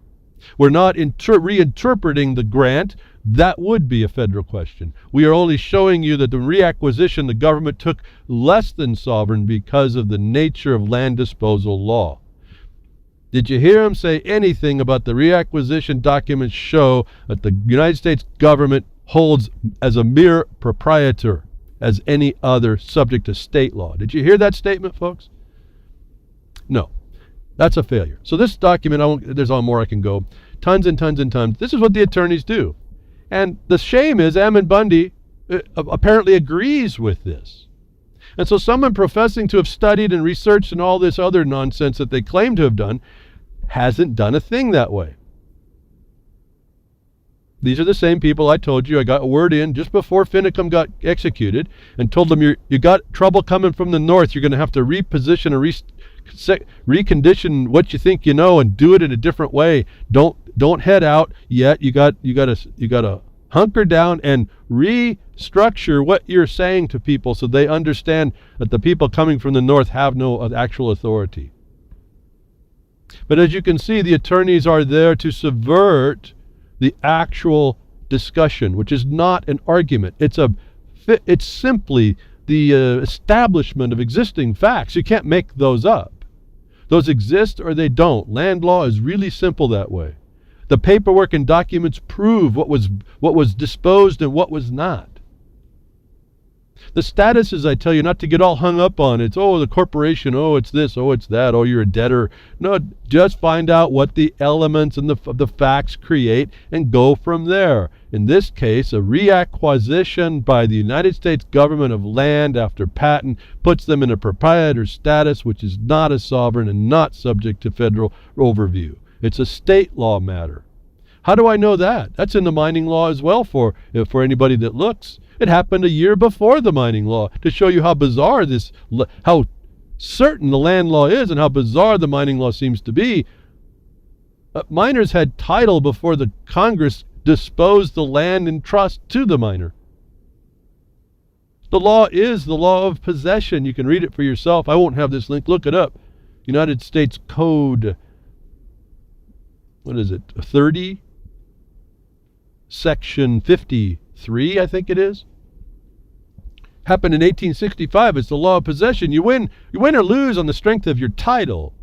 We're not reinterpreting the grant. That would be a federal question. We are only showing you that the reacquisition the government took less than sovereign because of the nature of land disposal law. Did you hear him say anything about the reacquisition documents show that the United States government holds as a mere proprietor as any other subject to state law? Did you hear that statement, folks? No. That's a failure. So this document, there's all more I can go. Tons and tons and tons. This is what the attorneys do. And the shame is Ammon Bundy apparently agrees with this. And so someone professing to have studied and researched and all this other nonsense that they claim to have done hasn't done a thing that way. These are the same people I told you I got a word in just before Finicum got executed and told them you got trouble coming from the north. You're going to have to reposition and recondition what you think you know and do it in a different way. Don't head out yet. You got to hunker down and restructure what you're saying to people so they understand that the people coming from the north have no actual authority. But as you can see, the attorneys are there to subvert the actual discussion, which is not an argument. It's simply the establishment of existing facts. You can't make those up. Those exist or they don't. Land law is really simple that way. The paperwork and documents prove what was disposed and what was not. The status is, I tell you, not to get all hung up on. It's, the corporation, it's this, it's that, you're a debtor. No, just find out what the elements and the facts create and go from there. In this case, a reacquisition by the United States government of land after patent puts them in a proprietor status, which is not a sovereign and not subject to federal overview. It's a state law matter. How do I know that? That's in the mining law as well for anybody that looks. It happened a year before the mining law to show you how bizarre how certain the land law is and how bizarre the mining law seems to be. Miners had title before the Congress disposed the land in trust to the miner. The law is the law of possession. You can read it for yourself. I won't have this link. Look it up. United States Code, what is it, 30? Section 53, I think it is. Happened in 1865. It's the law of possession. You win or lose on the strength of your title.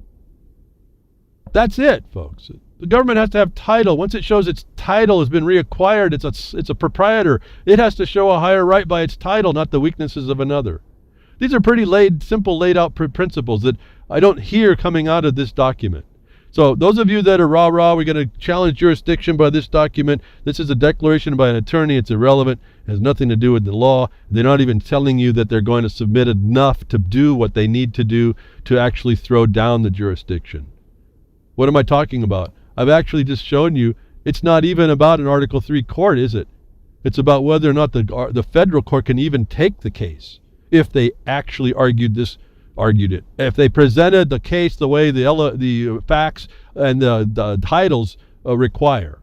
That's it, folks. The government has to have title. Once it shows its title has been reacquired, it's a proprietor. It has to show a higher right by its title, not the weaknesses of another. These are pretty simple laid out principles that I don't hear coming out of this document. So those of you that are rah-rah, we're going to challenge jurisdiction by this document. This is a declaration by an attorney. It's irrelevant. It has nothing to do with the law. They're not even telling you that they're going to submit enough to do what they need to do to actually throw down the jurisdiction. What am I talking about? I've actually just shown you it's not even about an Article 3 court, is it? It's about whether or not the federal court can even take the case if they actually argued it. If they presented the case the way the facts and the titles require.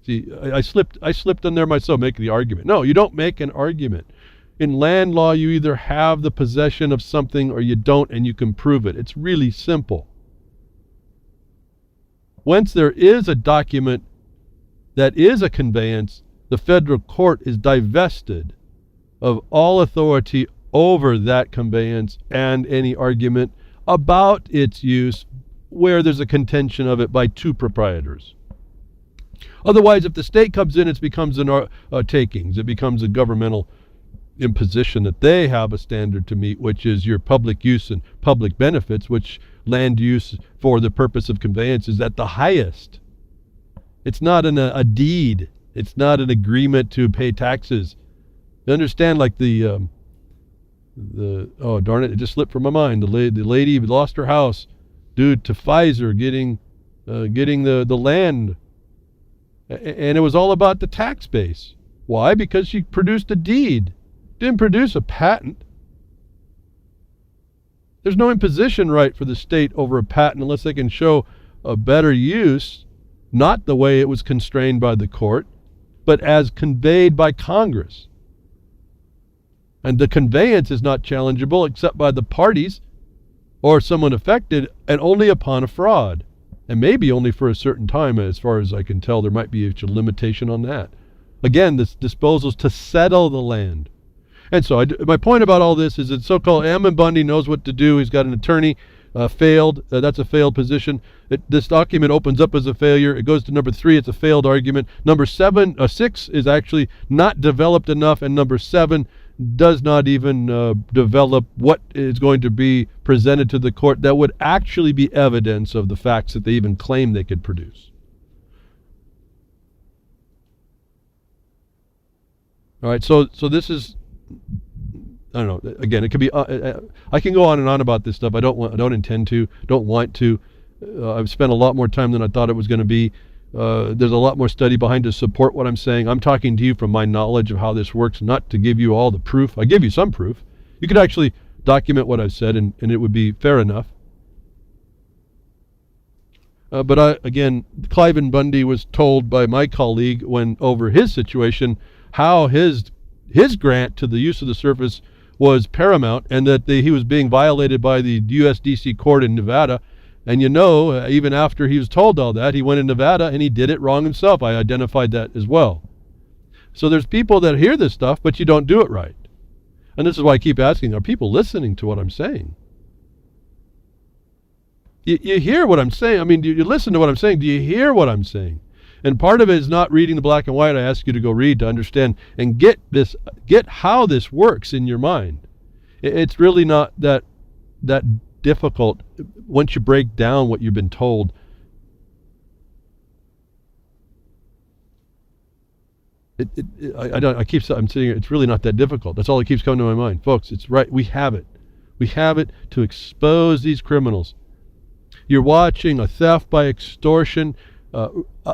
See, I slipped in there myself making the argument. No, you don't make an argument. In land law, you either have the possession of something or you don't, and you can prove it. It's really simple. Once there is a document that is a conveyance, the federal court is divested of all authority over that conveyance and any argument about its use where there's a contention of it by two proprietors. Otherwise, if the state comes in, it becomes takings. It becomes a governmental imposition that they have a standard to meet, which is your public use and public benefits, which land use for the purpose of conveyance is at the highest. It's not a deed. It's not an agreement to pay taxes. You understand, like oh darn it, it just slipped from my mind. The lady lost her house due to Pfizer getting the land, and it was all about the tax base. Why? Because she produced a deed, didn't produce a patent. There's no imposition right for the state over a patent unless they can show a better use, not the way it was constrained by the court, but as conveyed by Congress. And the conveyance is not challengeable except by the parties or someone affected, and only upon a fraud. And maybe only for a certain time, as far as I can tell. There might be a limitation on that. Again, this disposal is to settle the land. And so my point about all this is that so-called Ammon Bundy knows what to do. He's got an attorney, failed. That's a failed position. This document opens up as a failure. It goes to number 3. It's a failed argument. Number 6 is actually not developed enough. And number 7, does not even develop what is going to be presented to the court that would actually be evidence of the facts that they even claim they could produce. All right, so this is, I don't know. Again, it could be. I can go on and on about this stuff. I don't intend to. Don't want to. I've spent a lot more time than I thought it was going to be. There's a lot more study behind to support what I'm saying. I'm talking to you from my knowledge of how this works, not to give you all the proof. I give you some proof. You could actually document what I've said, and it would be fair enough. But again, Cliven Bundy was told by my colleague when over his situation how his grant to the use of the surface was paramount, and that he was being violated by the USDC court in Nevada. And even after he was told all that, he went in Nevada and he did it wrong himself. I identified that as well. So there's people that hear this stuff, but you don't do it right. And this is why I keep asking, are people listening to what I'm saying? You hear what I'm saying. I mean, do you listen to what I'm saying? Do you hear what I'm saying? And part of it is not reading the black and white. I ask you to go read to understand and get how this works in your mind. It's really not that difficult once you break down what you've been told. I'm saying it's really not that difficult. That's all that keeps coming to my mind. Folks, it's right. We have it. We have it to expose these criminals. You're watching a theft by extortion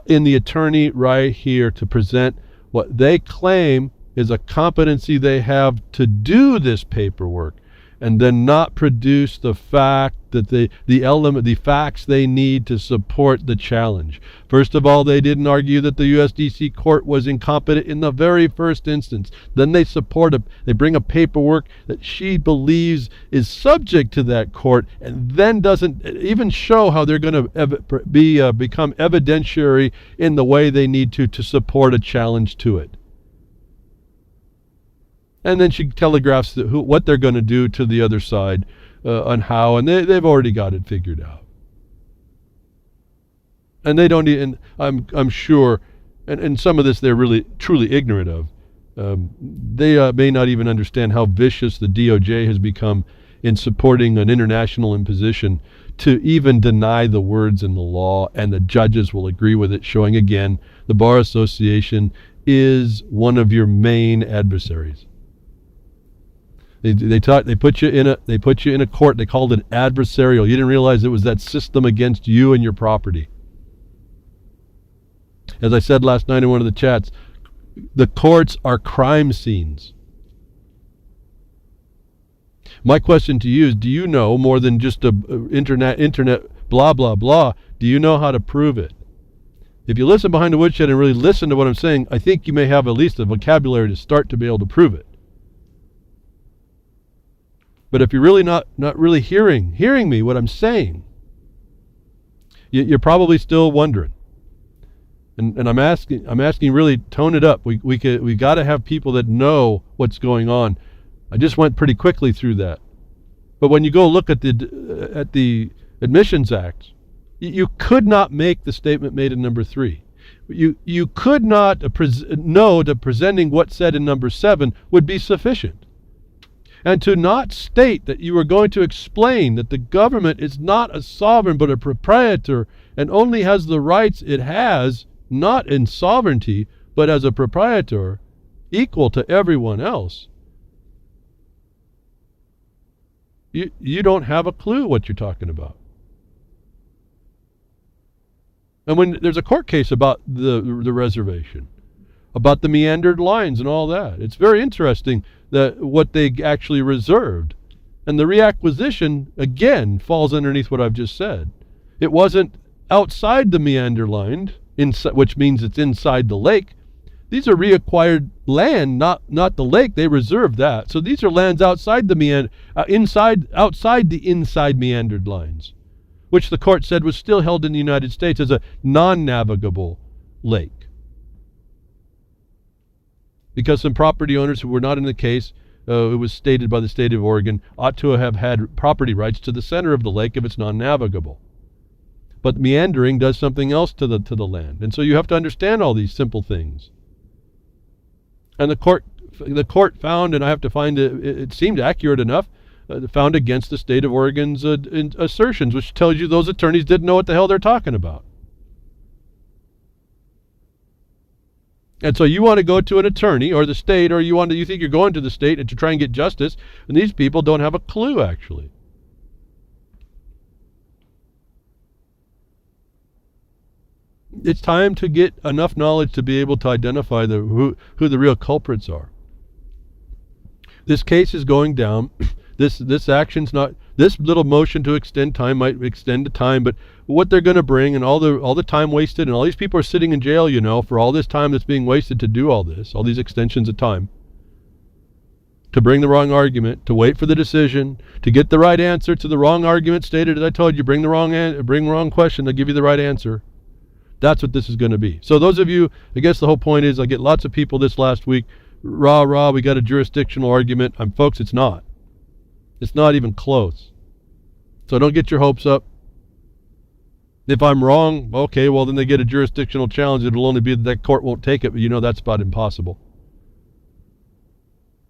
in the attorney right here to present what they claim is a competency they have to do this paperwork, and then not produce the fact that the facts they need to support the challenge. First of all, they didn't argue that the USDC court was incompetent in the very first instance. Then they bring a paperwork that she believes is subject to that court, and then doesn't even show how they're going to become evidentiary in the way they need to support a challenge to it. And then she telegraphs what they're going to do to the other side on how, and they've already got it figured out. And they don't even, I'm sure, and some of this they're really truly ignorant of. They may not even understand how vicious the DOJ has become in supporting an international imposition to even deny the words in the law, and the judges will agree with it, showing again the Bar Association is one of your main adversaries. They put you in a court. They called it adversarial. You didn't realize it was that system against you and your property. As I said last night in one of the chats, the courts are crime scenes. My question to you is, do you know more than just internet blah blah blah? Do you know how to prove it? If you listen behind the woodshed and really listen to what I'm saying, I think you may have at least a vocabulary to start to be able to prove it. But if you're really not really hearing me, what I'm saying, you're probably still wondering. And I'm asking really, tone it up. We got to have people that know what's going on. I just went pretty quickly through that. But when you go look at the Admissions Act, you could not make the statement made in number 3. You could not know that presenting what's said in number 7 would be sufficient. And to not state that you are going to explain that the government is not a sovereign but a proprietor and only has the rights it has, not in sovereignty, but as a proprietor, equal to everyone else, you don't have a clue what you're talking about. And when there's a court case about the reservation, about the meandered lines and all that, it's very interesting that what they actually reserved. And the reacquisition, again, falls underneath what I've just said. It wasn't outside the meander line, which means it's inside the lake. These are reacquired land, not the lake. They reserved that. So these are lands outside the outside the inside meandered lines, which the court said was still held in the United States as a non-navigable lake. Because some property owners who were not in the case, it was stated by the state of Oregon, ought to have had property rights to the center of the lake if it's non-navigable. But meandering does something else to the land. And so you have to understand all these simple things. And the court the court found, and I have to find it seemed accurate enough, found against the state of Oregon's assertions, which tells you those attorneys didn't know what the hell they're talking about. And so you want to go to an attorney or the state, or you think you're going to the state and to try and get justice, and these people don't have a clue, actually. It's time to get enough knowledge to be able to identify who the real culprits are. This case is going down. This action's not. This little motion to extend time might extend the time, but what they're going to bring and all the time wasted, and all these people are sitting in jail, for all this time that's being wasted to do all this, all these extensions of time, to bring the wrong argument, to wait for the decision, to get the right answer to the wrong argument stated. As I told you, bring the wrong question, they'll give you the right answer. That's what this is going to be. So those of you, I guess the whole point is, I get lots of people this last week, rah, we got a jurisdictional argument. Folks, it's not. It's not even close. So don't get your hopes up. If I'm wrong, okay, well then they get a jurisdictional challenge. It'll only be that court won't take it, but that's about impossible.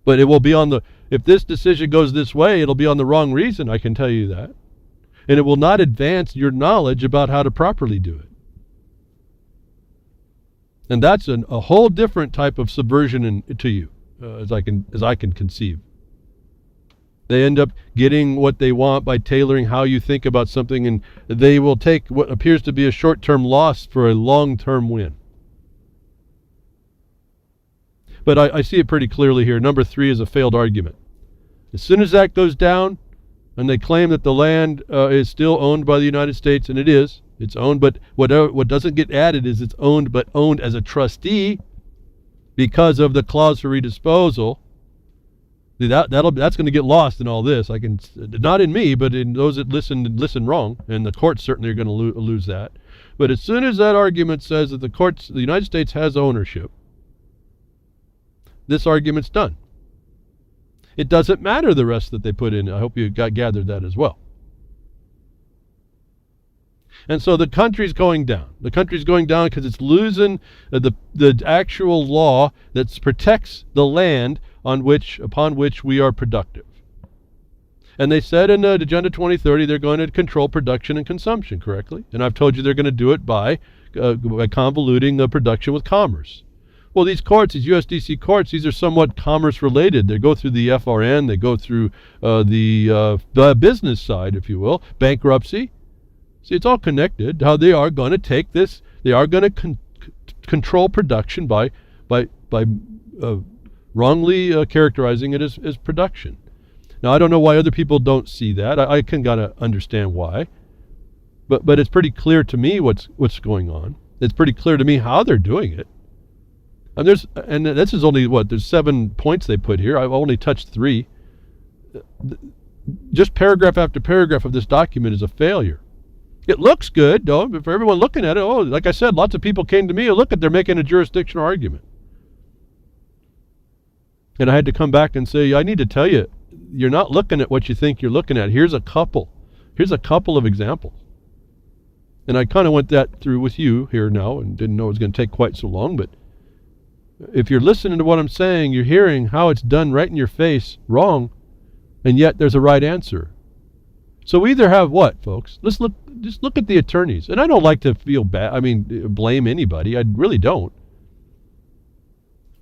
But it will be if this decision goes this way, it'll be on the wrong reason, I can tell you that. And it will not advance your knowledge about how to properly do it. And that's a whole different type of subversion to you, as I can conceive. They end up getting what they want by tailoring how you think about something, and they will take what appears to be a short-term loss for a long-term win. But I see it pretty clearly here. Number 3 is a failed argument. As soon as that goes down, and they claim that the land is still owned by the United States, and it is. It's owned, but what doesn't get added is it's owned, but owned as a trustee because of the clause for redisposal. That's going to get lost in all this. Not in me, but in those that listen wrong, and the courts certainly are going to lose that. But as soon as that argument says that the United States has ownership, this argument's done. It doesn't matter the rest that they put in. I hope you gathered that as well. And so the country's going down. The country's going down because it's losing the actual law that protects the land upon which we are productive. And they said in Agenda 2030 they're going to control production and consumption, correctly? And I've told you they're going to do it by convoluting the production with commerce. Well, these courts, these USDC courts, these are somewhat commerce related. They go through the FRN, they go through the business side, if you will, bankruptcy. See, it's all connected. How they are going to take this, they are going to control production by wrongly characterizing it as production. Now, I don't know why other people don't see that. I can kind of understand why, but it's pretty clear to me what's going on. It's pretty clear to me how they're doing it. And this is only there's 7 points they put here. I've only touched 3. Just paragraph after paragraph of this document is a failure. It looks good, though, for everyone looking at it. Oh, like I said, lots of people came to me. Oh, look, they're making a jurisdictional argument. And I had to come back and say, I need to tell you, you're not looking at what you think you're looking at. Here's a couple of examples. And I kind of went that through with you here now and didn't know it was going to take quite so long. But if you're listening to what I'm saying, you're hearing how it's done right in your face, wrong, and yet there's a right answer. So we either have what, folks? Just look at the attorneys. And I don't like to feel bad. Blame anybody. I really don't.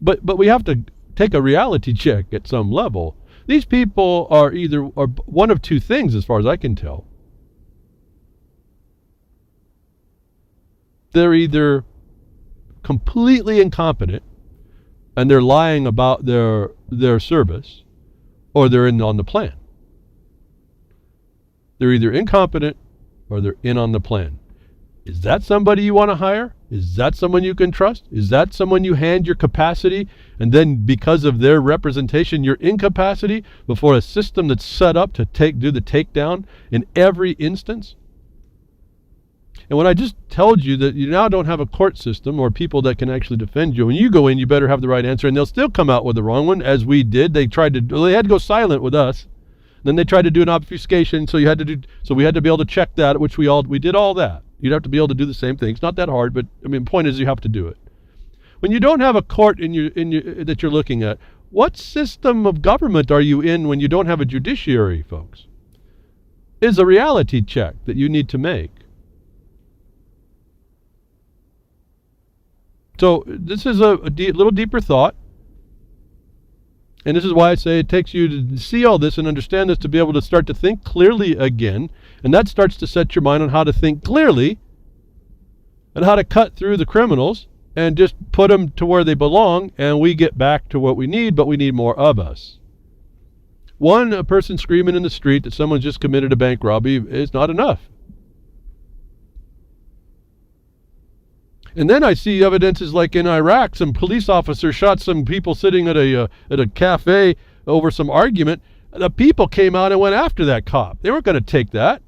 But we have to take a reality check at some level. These people are one of 2 things, as far as I can tell. They're either completely incompetent and they're lying about their service, or they're in on the plan. They're either incompetent or they're in on the plan. Is that somebody you want to hire? Is that someone you can trust? Is that someone you hand your capacity, and then because of their representation, your incapacity before a system that's set up to do the takedown in every instance? And when I just told you that you now don't have a court system or people that can actually defend you, when you go in, you better have the right answer, and they'll still come out with the wrong one, as we did. They had to go silent with us. Then they tried to do an obfuscation, so we had to be able to check that, which we did all that. You'd have to be able to do the same thing. It's not that hard, but the point is you have to do it. When you don't have a court that you're looking at, What system of government are you in when you don't have a judiciary, folks? Is a reality check that you need to make. So this is a little deeper thought. And this is why I say it takes you to see all this and understand this to be able to start to think clearly again. And that starts to set your mind on how to think clearly and how to cut through the criminals and just put them to where they belong, and we get back to what we need, but we need more of us. One person screaming in the street that someone just committed a bank robbery is not enough. And then I see evidences like in Iraq, some police officer shot some people sitting at a cafe over some argument. The people came out and went after that cop. They weren't going to take that.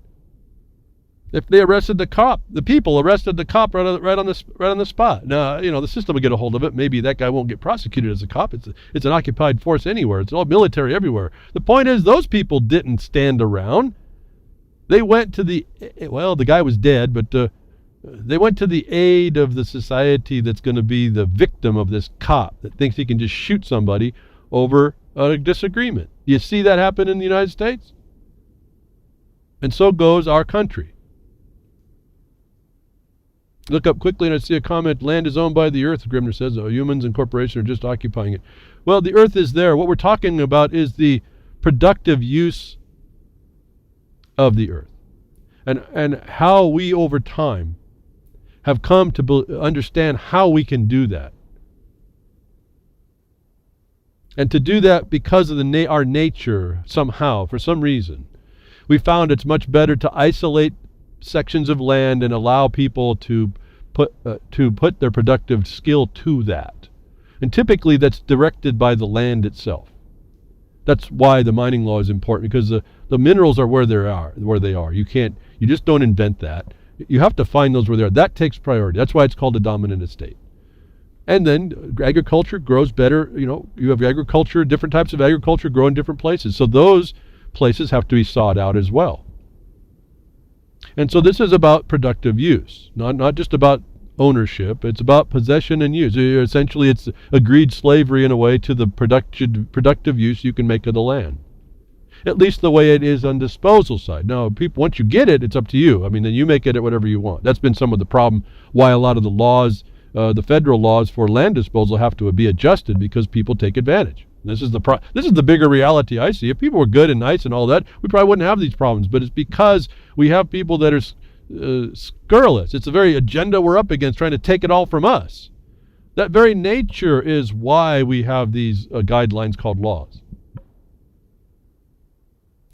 If they arrested the cop, the people arrested the cop right on the spot. Now, the system will get a hold of it. Maybe that guy won't get prosecuted as a cop. It's an occupied force anywhere. It's all military everywhere. The point is, those people didn't stand around. They went to the guy was dead, but they went to the aid of the society that's going to be the victim of this cop that thinks he can just shoot somebody over a disagreement. You see that happen in the United States? And so goes our country. Look up quickly and I see a comment, land is owned by the earth, Grimner says. Humans and corporations are just occupying it. Well, the earth is there. What we're talking about is the productive use of the earth. And how we over time have come to understand how we can do that. And to do that because of our nature somehow, for some reason, we found it's much better to isolate sections of land and allow people to put their productive skill to that. And typically that's directed by the land itself. That's why the mining law is important, because the minerals are where they are. You just don't invent that. You have to find those where they are. That takes priority. That's why it's called a dominant estate. And then agriculture grows better. You have agriculture, different types of agriculture grow in different places. So those places have to be sought out as well. And so this is about productive use, not just about ownership. It's about possession and use. Essentially, it's agreed slavery in a way to the productive use you can make of the land. At least the way it is on disposal side. Now, once you get it, it's up to you. I mean, then you make it whatever you want. That's been some of the problem why a lot of the laws, the federal laws for land disposal have to be adjusted, because people take advantage. This is the bigger reality I see. If people were good and nice and all that, we probably wouldn't have these problems. But it's because we have people that are scurrilous. It's the very agenda we're up against, trying to take it all from us. That very nature is why we have these guidelines called laws.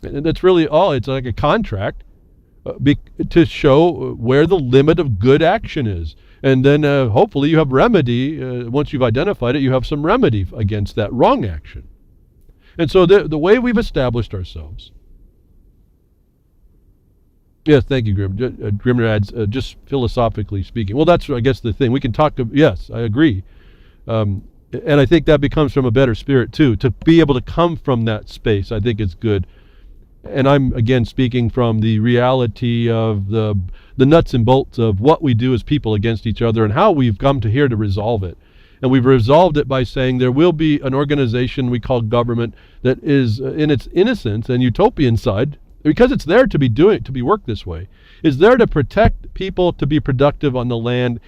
And that's really all. It's like a contract to show where the limit of good action is. And then hopefully you have remedy. Once you've identified it, you have some remedy against that wrong action. And so the way we've established ourselves. Yes, thank you, Grim. Grimmer adds, just philosophically speaking. Well, that's, I guess, the thing. We can talk, yes, I agree. And I think that becomes from a better spirit, too. To be able to come from that space, I think it's good. And I'm, again, speaking from the reality of the nuts and bolts of what we do as people against each other and how we've come to here to resolve it. And we've resolved it by saying there will be an organization we call government that is, in its innocence and utopian side, because it's there to be worked this way, is there to protect people to be productive on the land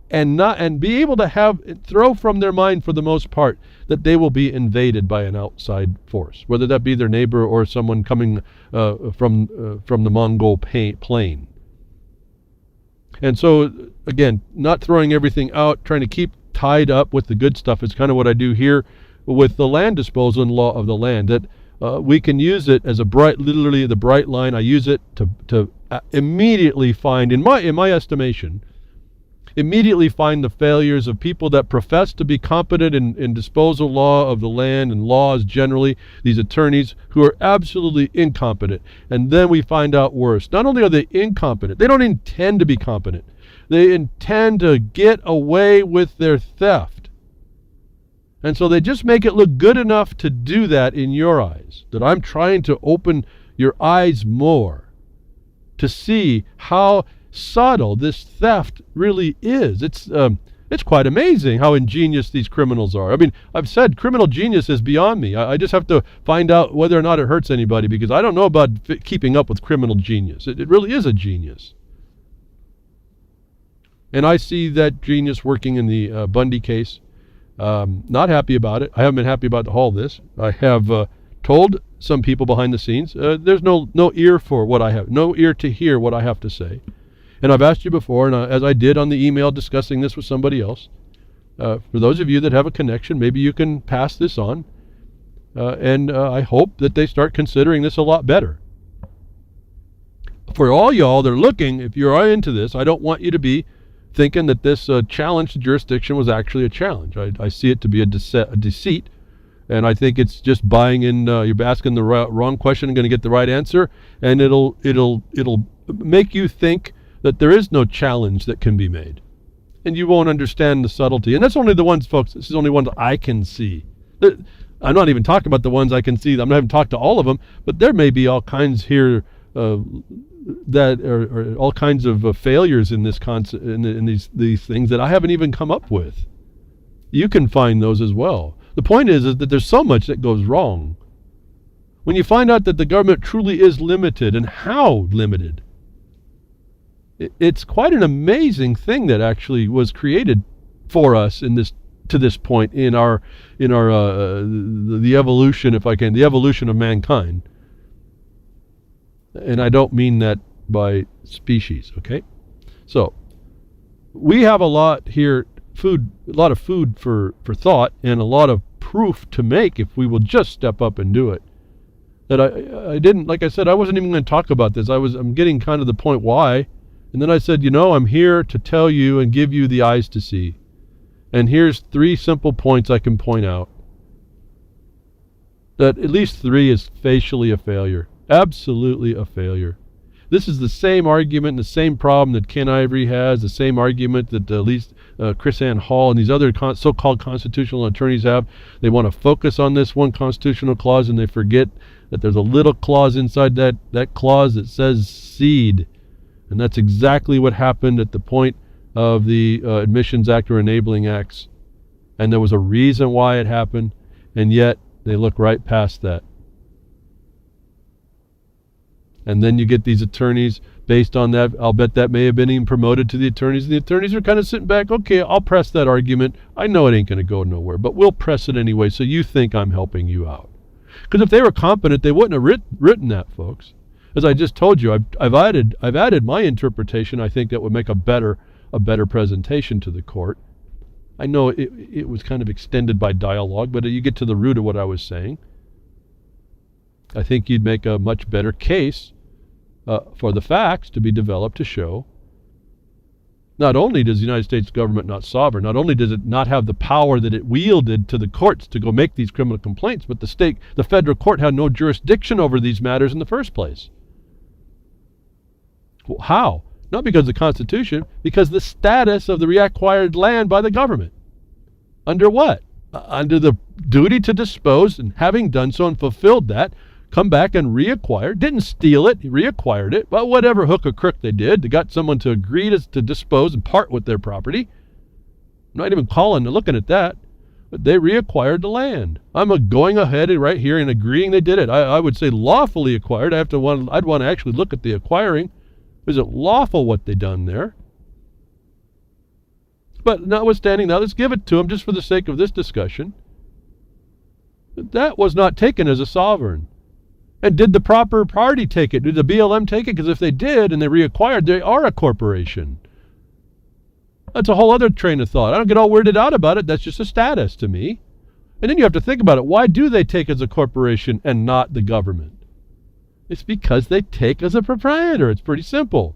and be able to throw from their mind, for the most part, that they will be invaded by an outside force, whether that be their neighbor or someone coming from the Mongol plain. And so, again, not throwing everything out, trying to keep tied up with the good stuff is kind of what I do here with the land disposal and law of the land, that we can use it as literally the bright line. I use it to immediately find, in my estimation, the failures of people that profess to be competent in disposal law of the land and laws generally, these attorneys who are absolutely incompetent. And then we find out worse. Not only are they incompetent, they don't intend to be competent. They intend to get away with their theft. And so they just make it look good enough to do that in your eyes, that I'm trying to open your eyes more to see how subtle this theft really is. It's It's quite amazing how ingenious these criminals are. I mean, I've said criminal genius is beyond me. I just have to find out whether or not it hurts anybody, because I don't know about keeping up with criminal genius. It really is a genius. And I see that genius working in the Bundy case. Not happy about it. I haven't been happy about all this. I have told some people behind the scenes, there's no ear for what I have, no ear to hear what I have to say. And I've asked you before, and as I did on the email discussing this with somebody else, for those of you that have a connection, maybe you can pass this on. And I hope that they start considering this a lot better. For all y'all that are looking, if you're into this, I don't want you to be thinking that this challenge to jurisdiction was actually a challenge. I see it to be a deceit. And I think it's just buying in. You're asking the wrong question and going to get the right answer, and it'll make you think that there is no challenge that can be made, and you won't understand the subtlety. And that's only the ones, folks. This is only ones I can see. I'm not even talking about the ones I can see. I'm not even talked to all of them, but there may be all kinds here that are all kinds of failures in this in these things that I haven't even come up with. You can find those as well. The point is that there's so much that goes wrong. When you find out that the government truly is limited, and how limited, it's quite an amazing thing that actually was created for us to this point in our the evolution, the evolution of mankind. And I don't mean that by species, okay? So we have a lot here. A lot of food for thought, and a lot of proof to make if we will just step up and do it. That I didn't, like I said, I wasn't even going to talk about this. I'm getting kind of the point why. And then I said, I'm here to tell you and give you the eyes to see. And here's 3 simple points I can point out. That at least 3 is facially a failure. Absolutely a failure. This is the same argument, the same problem that Ken Ivory has, the same argument that at least Chris Ann Hall and these other so-called constitutional attorneys have. They want to focus on this one constitutional clause, and they forget that there's a little clause inside that clause that says seed. And that's exactly what happened at the point of the Admissions Act or Enabling Acts. And there was a reason why it happened, and yet they look right past that. And then you get these attorneys based on that. I'll bet that may have been even promoted to the attorneys. And the attorneys are kind of sitting back, okay, I'll press that argument. I know it ain't going to go nowhere, but we'll press it anyway, so you think I'm helping you out. Because if they were competent, they wouldn't have written that, folks. As I just told you, I've added my interpretation. I think that would make a better presentation to the court. I know it was kind of extended by dialogue, but you get to the root of what I was saying. I think you'd make a much better case for the facts to be developed to show not only does the United States government not sovereign, not only does it not have the power that it wielded to the courts to go make these criminal complaints, but the federal court had no jurisdiction over these matters in the first place. Well, how? Not because of the Constitution, because the status of the reacquired land by the government. Under what? Under the duty to dispose, and having done so and fulfilled that, come back and reacquire. Didn't steal it, reacquired it. But whatever hook or crook they did, they got someone to agree to dispose and part with their property. I'm not even looking at that. But they reacquired the land. I'm going ahead right here and agreeing they did it. I would say lawfully acquired. I'd want to actually look at the acquiring. Is it lawful what they done there? But notwithstanding that, let's give it to them just for the sake of this discussion. That was not taken as a sovereign. And did the proper party take it? Did the BLM take it? Because if they did and they reacquired, they are a corporation. That's a whole other train of thought. I don't get all weirded out about it. That's just a status to me. And then you have to think about it. Why do they take as a corporation and not the government? It's because they take as a proprietor. It's pretty simple.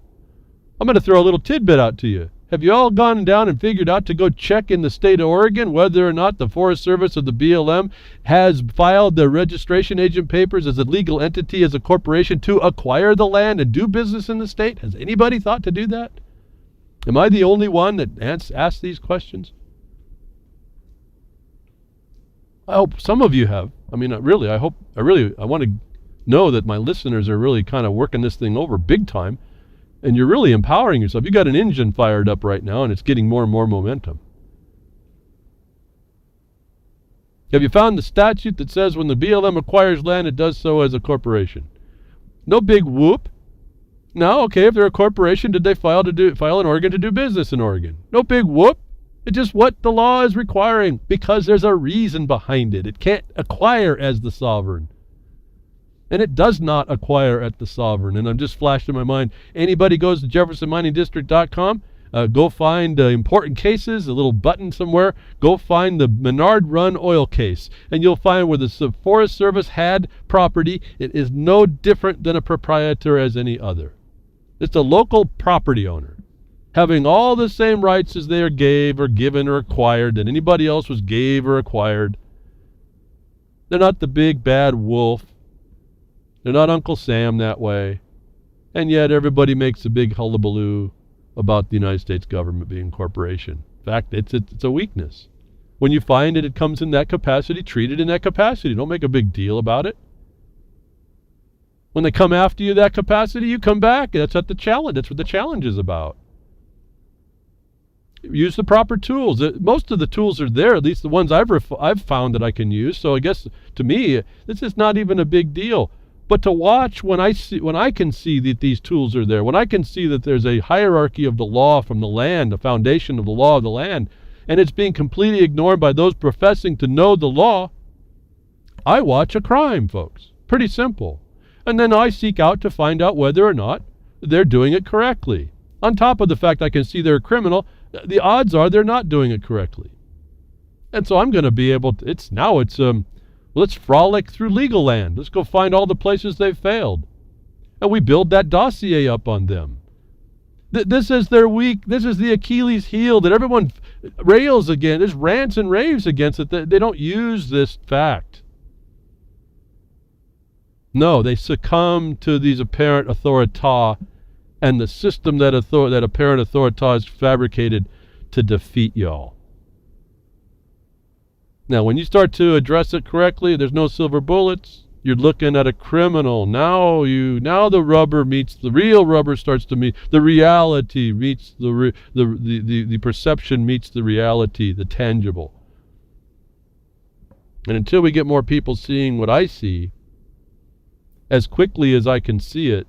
I'm going to throw a little tidbit out to you. Have you all gone down and figured out to go check in the state of Oregon whether or not the Forest Service of the BLM has filed their registration agent papers as a legal entity, as a corporation, to acquire the land and do business in the state? Has anybody thought to do that? Am I the only one that asks these questions? I hope some of you have. I mean, I want to know that my listeners are really kind of working this thing over big time. And you're really empowering yourself. You got an engine fired up right now, and it's getting more and more momentum. Have you found the statute that says when the BLM acquires land, it does so as a corporation? No big whoop. Now, okay, if they're a corporation, did they file in Oregon to do business in Oregon? No big whoop. It's just what the law is requiring, because there's a reason behind it. It can't acquire as the sovereign. And it does not acquire at the sovereign. And I'm just flashed in my mind. Anybody goes to JeffersonMiningDistrict.com, go find important cases, a little button somewhere. Go find the Menard Run oil case. And you'll find where the Forest Service had property. It is no different than a proprietor as any other. It's a local property owner, having all the same rights as they gave or given or acquired that anybody else was gave or acquired. They're not the big bad wolf. They're not Uncle Sam that way. And yet everybody makes a big hullabaloo about the United States government being a corporation. In fact, it's a weakness. When you find it comes in that capacity, treat it in that capacity. Don't make a big deal about it. When they come after you that capacity, you come back. That's what the challenge is about. Use the proper tools. Most of the tools are there, at least the ones I've found that I can use. So I guess to me, this is not even a big deal. But to watch when I can see that these tools are there, when I can see that there's a hierarchy of the law from the land, the foundation of the law of the land, and it's being completely ignored by those professing to know the law, I watch a crime, folks. Pretty simple. And then I seek out to find out whether or not they're doing it correctly. On top of the fact I can see they're a criminal, the odds are they're not doing it correctly. And so I'm going to be able to, let's frolic through legal land. Let's go find all the places they've failed. And we build that dossier up on them. This is their weak, this is the Achilles heel that everyone rails against. There's rants and raves against it. They don't use this fact. No, they succumb to these apparent authorita and the system that apparent authorita is fabricated to defeat y'all. Now, when you start to address it correctly, there's no silver bullets. You're looking at a criminal. Now the real rubber starts to meet the reality, meets the perception meets the reality, the tangible. And until we get more people seeing what I see, as quickly as I can see it,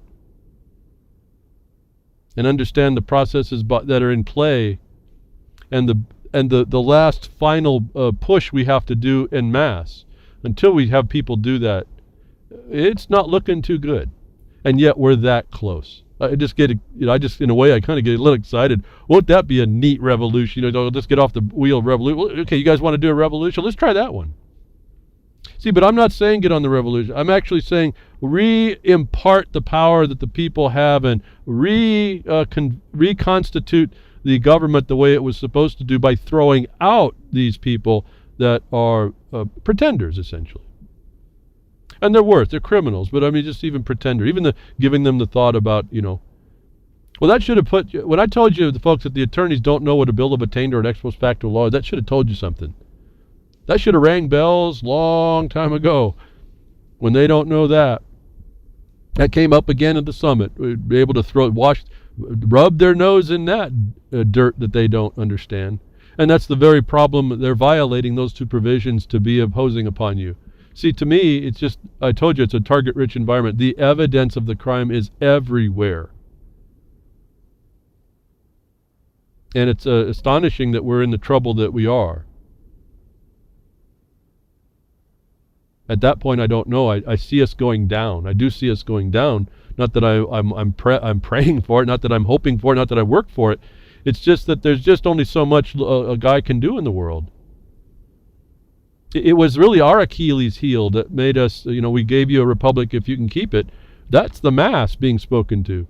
and understand the processes that are in play, and the last final push we have to do en masse, until we have people do that, it's not looking too good. And yet we're that close. I just in a way, I kind of get a little excited. Won't that be a neat revolution? Let's get off the wheel of revolution. Okay, you guys want to do a revolution? Let's try that one. See, but I'm not saying get on the revolution. I'm actually saying re-impart the power that the people have and reconstitute the government the way it was supposed to do by throwing out these people that are pretenders, essentially. And they're criminals, but I mean, just even pretender, even giving them the thought about, well, that should have when I told you, the folks, that the attorneys don't know what a bill of attainder or an ex post facto law is, that should have told you something. That should have rang bells long time ago. When they don't know that. That came up again at the summit. We'd be able to rub their nose in that dirt that they don't understand. And that's the very problem. They're violating those two provisions to be imposing upon you. See, to me, it's just, I told you, it's a target-rich environment. The evidence of the crime is everywhere. And it's astonishing that we're in the trouble that we are. At that point, I don't know. I see us going down. I do see us going down. Not that I'm praying for it. Not that I'm hoping for it. Not that I work for it. It's just that there's just only so much a guy can do in the world. It was really our Achilles heel that made us, we gave you a republic if you can keep it. That's the mass being spoken to.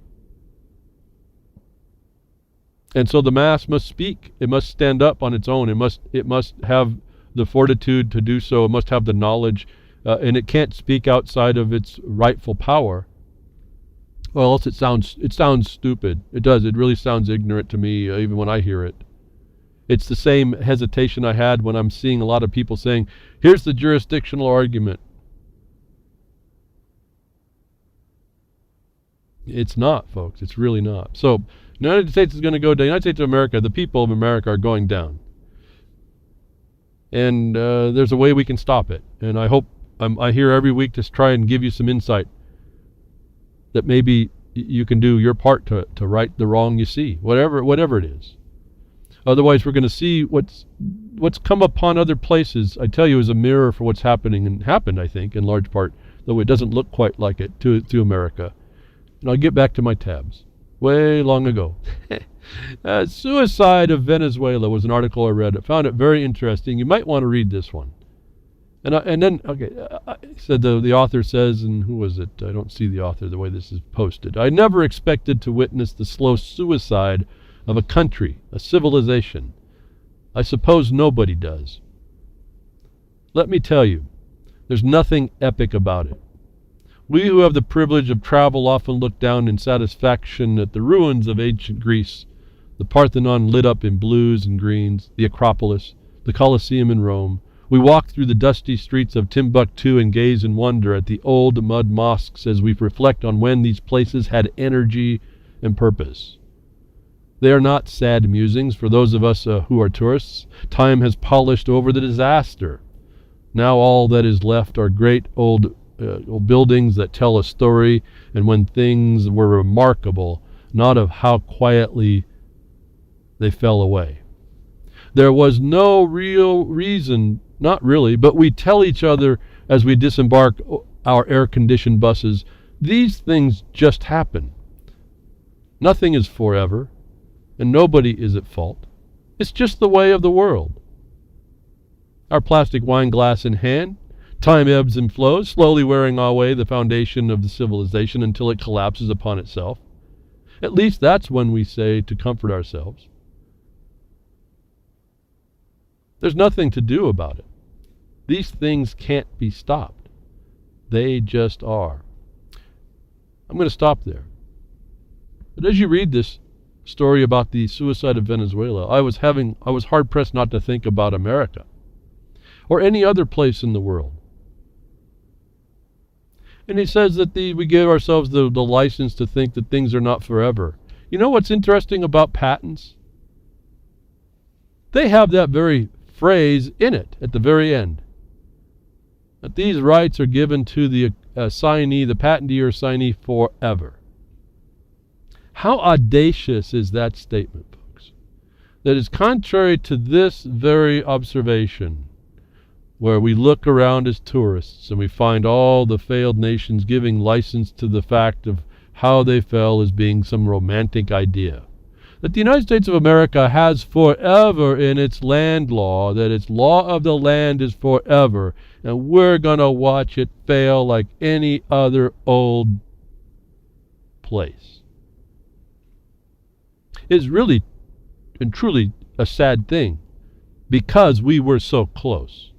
And so the mass must speak. It must stand up on its own. It must have the fortitude to do so. It must have the knowledge. And it can't speak outside of its rightful power. Or else it sounds stupid. It does. It really sounds ignorant to me, even when I hear it. It's the same hesitation I had when I'm seeing a lot of people saying, here's the jurisdictional argument. It's not, folks. It's really not. So, the United States is going to go down. The United States of America, the people of America are going down. and there's a way we can stop it. And I hope I here every week to try and give you some insight that maybe you can do your part to right the wrong you see, whatever it is. Otherwise, we're going to see what's come upon other places, I tell you, is a mirror for what's happening and happened, I think, in large part, though it doesn't look quite like it to America. And I'll get back to my tabs. Way long ago. Suicide of Venezuela was an article I read. I found it very interesting. You might want to read this one. And then, said the author says, and who was it? I don't see the author the way this is posted. I never expected to witness the slow suicide of a country, a civilization. I suppose nobody does. Let me tell you, there's nothing epic about it. We who have the privilege of travel often look down in satisfaction at the ruins of ancient Greece, the Parthenon lit up in blues and greens, the Acropolis, the Colosseum in Rome. We walk through the dusty streets of Timbuktu and gaze in wonder at the old mud mosques as we reflect on when these places had energy and purpose. They are not sad musings for those of us who are tourists. Time has polished over the disaster. Now all that is left are great old buildings that tell a story, and when things were remarkable, not of how quietly they fell away. There was no real reason, not really, but we tell each other as we disembark our air-conditioned buses, these things just happen. Nothing is forever, and nobody is at fault. It's just the way of the world. Our plastic wine glass in hand, time ebbs and flows, slowly wearing away the foundation of the civilization until it collapses upon itself. At least that's when we say to comfort ourselves. There's nothing to do about it. These things can't be stopped. They just are. I'm going to stop there. But as you read this story about the suicide of Venezuela, I was hard-pressed not to think about America or any other place in the world. And he says that we give ourselves the license to think that things are not forever. You know what's interesting about patents? They have that very phrase in it at the very end. That these rights are given to the assignee, the patentee or assignee, forever. How audacious is that statement, folks? That is contrary to this very observation, where we look around as tourists and we find all the failed nations giving license to the fact of how they fell as being some romantic idea. That the United States of America has forever in its land law, that its law of the land is forever, and we're going to watch it fail like any other old place. It's really and truly a sad thing because we were so close.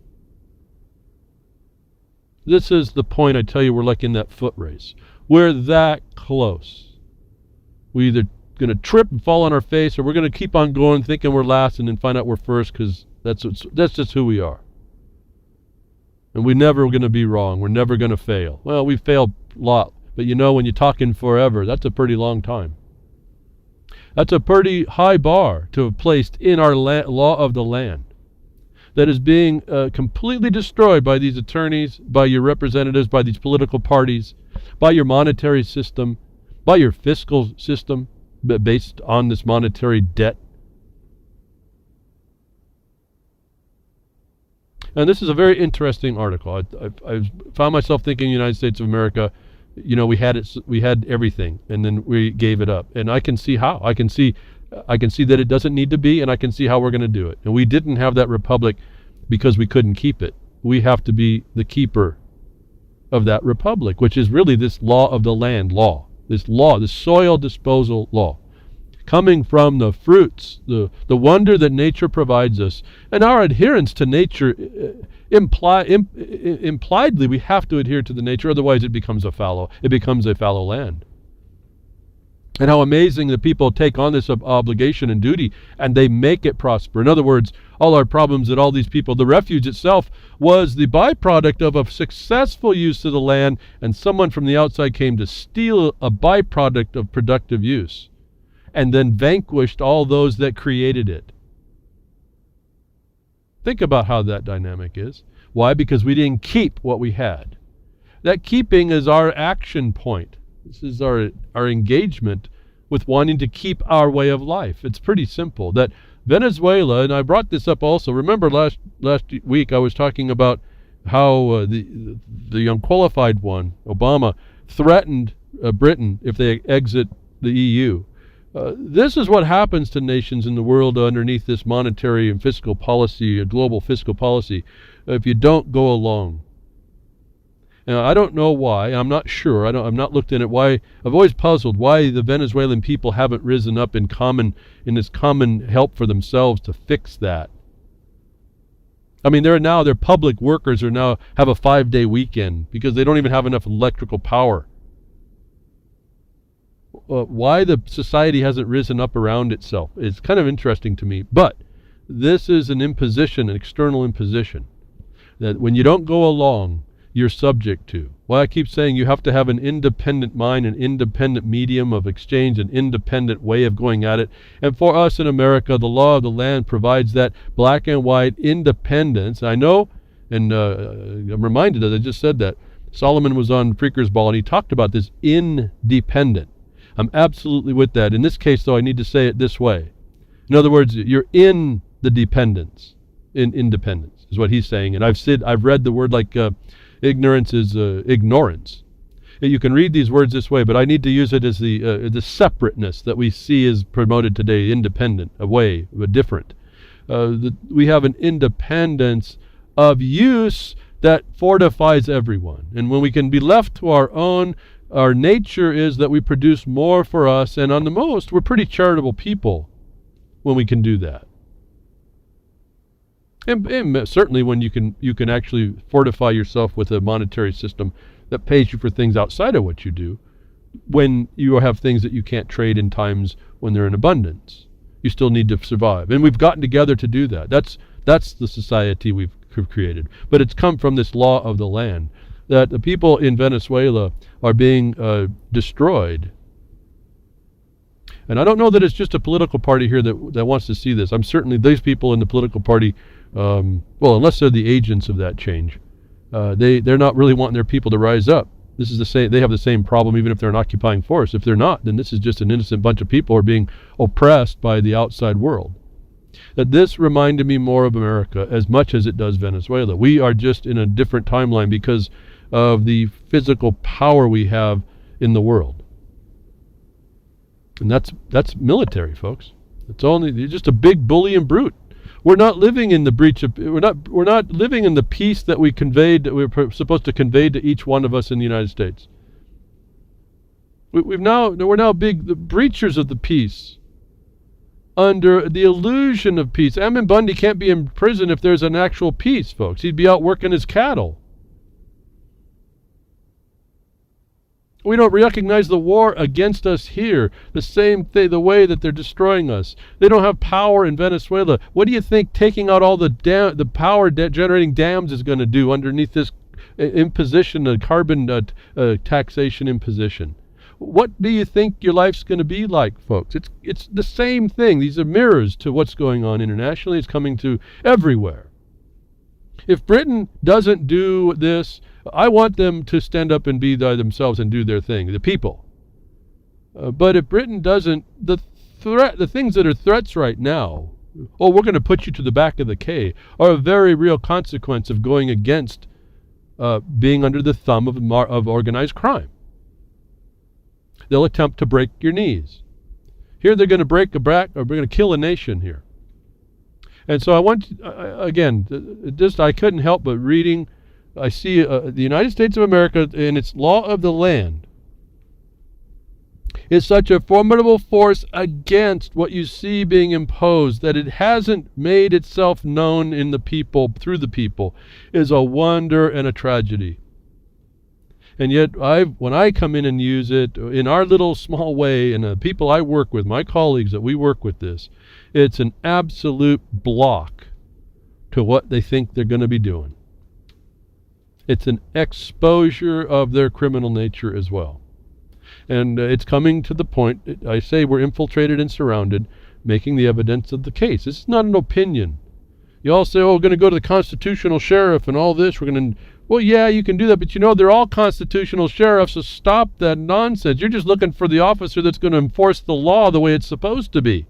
This is the point I tell you, we're like in that foot race. We're that close. We're either going to trip and fall on our face, or we're going to keep on going thinking we're last and then find out we're first, because that's just who we are. And we're never going to be wrong. We're never going to fail. Well, we failed a lot, but you know, when you're talking forever, that's a pretty long time. That's a pretty high bar to have placed in our law of the land that is being completely destroyed by these attorneys, by your representatives, by these political parties, by your monetary system, by your fiscal system based on this monetary debt. And this is a very interesting article. I found myself thinking, United States of America, you know, we had everything, and then we gave it up. And I can see how. I can see that it doesn't need to be, and I can see how we're going to do it. And we didn't have that republic because we couldn't keep it. We have to be the keeper of that republic, which is really this law of the land law. This law, the soil disposal law, coming from the fruits, the wonder that nature provides us, and our adherence to nature. Impliedly, we have to adhere to the nature, otherwise it becomes a fallow land. And how amazing that people take on this obligation and duty, and they make it prosper. In other words, all our problems that all these people, the refuge itself was the byproduct of a successful use of the land, and someone from the outside came to steal a byproduct of productive use, and then vanquished all those that created it. Think about how that dynamic is. Why? Because we didn't keep what we had. That keeping is our action point. This is our engagement with wanting to keep our way of life. It's pretty simple. That Venezuela, and I brought this up also. Remember last week I was talking about how the unqualified one, Obama, threatened Britain if they exit the EU. This is what happens to nations in the world underneath this monetary and fiscal policy, a global fiscal policy, if you don't go along. Now, I don't know why. I'm not sure. I've not looked in it. Why? I've always puzzled why the Venezuelan people haven't risen up in this common help for themselves to fix that. I mean, their public workers have a 5-day weekend because they don't even have enough electrical power. Why the society hasn't risen up around itself is kind of interesting to me. But this is an imposition, an external imposition, that when you don't go along, you're subject to. Well, I keep saying you have to have an independent mind, an independent medium of exchange, an independent way of going at it. And for us in America, the law of the land provides that black and white independence. I know, and I'm reminded, as I just said that, Solomon was on Freaker's Ball, and he talked about this independent. I'm absolutely with that. In this case, though, I need to say it this way. In other words, you're in the dependence, in independence, is what he's saying. And I've read the word like ignorance is ignorance. You can read these words this way, but I need to use it as the separateness that we see is promoted today, independent, away, but different. We have an independence of use that fortifies everyone. And when we can be left to our own, our nature is that we produce more for us, and on the most, we're pretty charitable people when we can do that. And certainly when you can actually fortify yourself with a monetary system that pays you for things outside of what you do, when you have things that you can't trade in times when they're in abundance. You still need to survive. And we've gotten together to do that. That's the society we've created. But it's come from this law of the land, that the people in Venezuela are being destroyed. And I don't know that it's just a political party here that wants to see this. I'm certainly, these people in the political party, unless they're the agents of that change, they're not really wanting their people to rise up. This is the same. They have the same problem even if they're an occupying force. If they're not, then this is just an innocent bunch of people who are being oppressed by the outside world. That this reminded me more of America as much as it does Venezuela. We are just in a different timeline because of the physical power we have in the world. And that's military, folks. You're just a big bully and brute. We're not living in the breach of. We're not living in the peace that we conveyed. That we're supposed to convey to each one of us in the United States. We're now the breachers of the peace, under the illusion of peace. Ammon Bundy can't be in prison if there's an actual peace, folks. He'd be out working his cattle. We don't recognize the war against us here. The same thing, the way that they're destroying us. They don't have power in Venezuela. What do you think taking out all the power generating dams is going to do underneath this imposition, a carbon taxation imposition? What do you think your life's going to be like, folks? It's the same thing. These are mirrors to what's going on internationally. It's coming to everywhere. If Britain doesn't do this, I want them to stand up and be themselves and do their thing, the people. But if Britain doesn't, the things that are threats right now, we're going to put you to the back of the K, are a very real consequence of going against being under the thumb of organized crime. They'll attempt to break your knees. Here they're going to break a back, or we're going to kill a nation here. And so I want, I couldn't help but reading. I see the United States of America in its law of the land is such a formidable force against what you see being imposed that it hasn't made itself known in the people, through the people, is a wonder and a tragedy. And yet, when I come in and use it in our little small way, and the people I work with, my colleagues that we work with this, it's an absolute block to what they think they're going to be doing. It's an exposure of their criminal nature as well. And it's coming to the point, I say we're infiltrated and surrounded, making the evidence of the case. This is not an opinion. You all say, oh, we're going to go to the constitutional sheriff and all this. We're going to, well, yeah, you can do that, but they're all constitutional sheriffs, so stop that nonsense. You're just looking for the officer that's going to enforce the law the way it's supposed to be.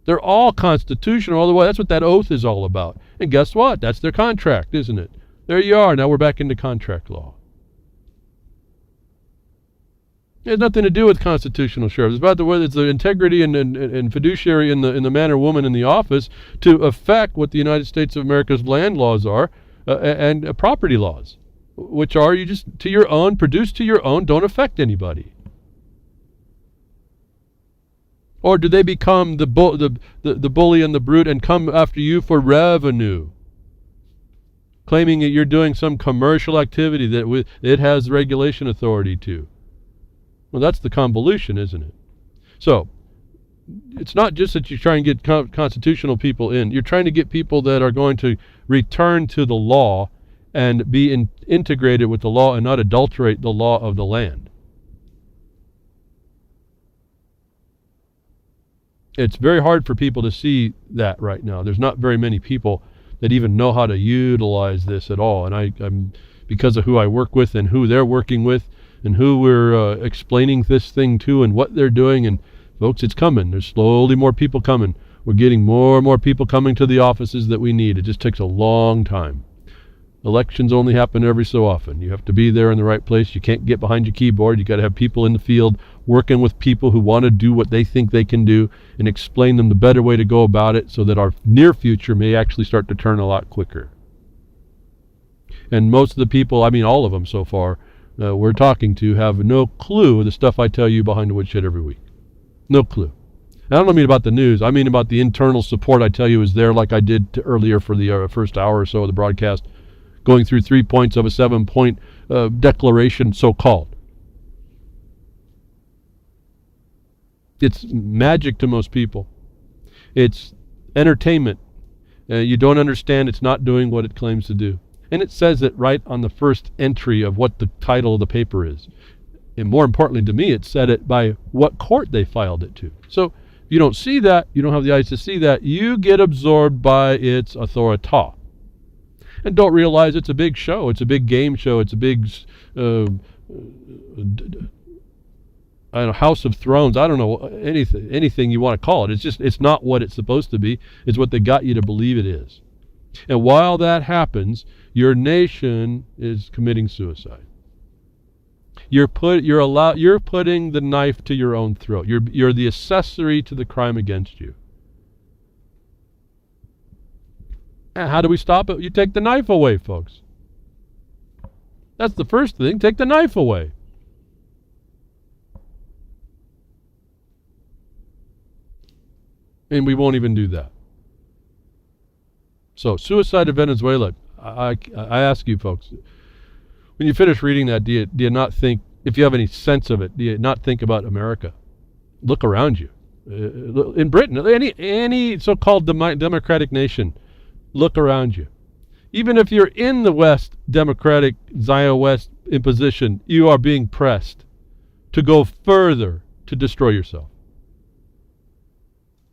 They're all constitutional, otherwise that's what that oath is all about. And guess what? That's their contract, isn't it? There you are. Now we're back into contract law. It has nothing to do with constitutional sheriffs. It's about it's the integrity and fiduciary in the man or woman in the office to affect what the United States of America's land laws are and property laws, which are you just to your own, produce to your own, don't affect anybody. Or do they become the bully and the brute and come after you for revenue, claiming that you're doing some commercial activity that it has regulation authority to? Well, that's the convolution, isn't it? So, it's not just that you try and get constitutional people in. You're trying to get people that are going to return to the law and be integrated with the law and not adulterate the law of the land. It's very hard for people to see that right now. There's not very many people that even know how to utilize this at all. And I'm because of who I work with and who they're working with and who we're explaining this thing to and what they're doing. And folks, it's coming. There's slowly more people coming. We're getting more and more people coming to the offices that we need. It just takes a long time. Elections only happen every so often. You have to be there in the right place. You can't get behind your keyboard. You got to have people in the field working with people who want to do what they think they can do and explain them the better way to go about it so that our near future may actually start to turn a lot quicker. And most of the people, I mean all of them so far, we're talking to have no clue of the stuff I tell you behind the woodshed every week. No clue. I don't mean about the news. I mean about the internal support I tell you is there, like I did earlier for the first hour or so of the broadcast, going through 3 points of a 7-point declaration, so-called. It's magic to most people. It's entertainment. You don't understand it's not doing what it claims to do. And it says it right on the first entry of what the title of the paper is. And more importantly to me, it said it by what court they filed it to. So if you don't see that, you don't have the eyes to see that, you get absorbed by its authority. And don't realize it's a big show. It's a big game show. It's a big House of Thrones. I don't know, anything you want to call it. It's not what it's supposed to be. It's what they got you to believe it is. And while that happens, your nation is committing suicide. You're putting the knife to your own throat. You're the accessory to the crime against you. And how do we stop it? You take the knife away, folks. That's the first thing. Take the knife away. And we won't even do that. So, suicide in Venezuela. I ask you folks, when you finish reading that, do you not think, if you have any sense of it, do you not think about America? Look around you. In Britain, any so-called democratic nation, look around you. Even if you're in the West, democratic Zion West imposition, you are being pressed to go further to destroy yourself.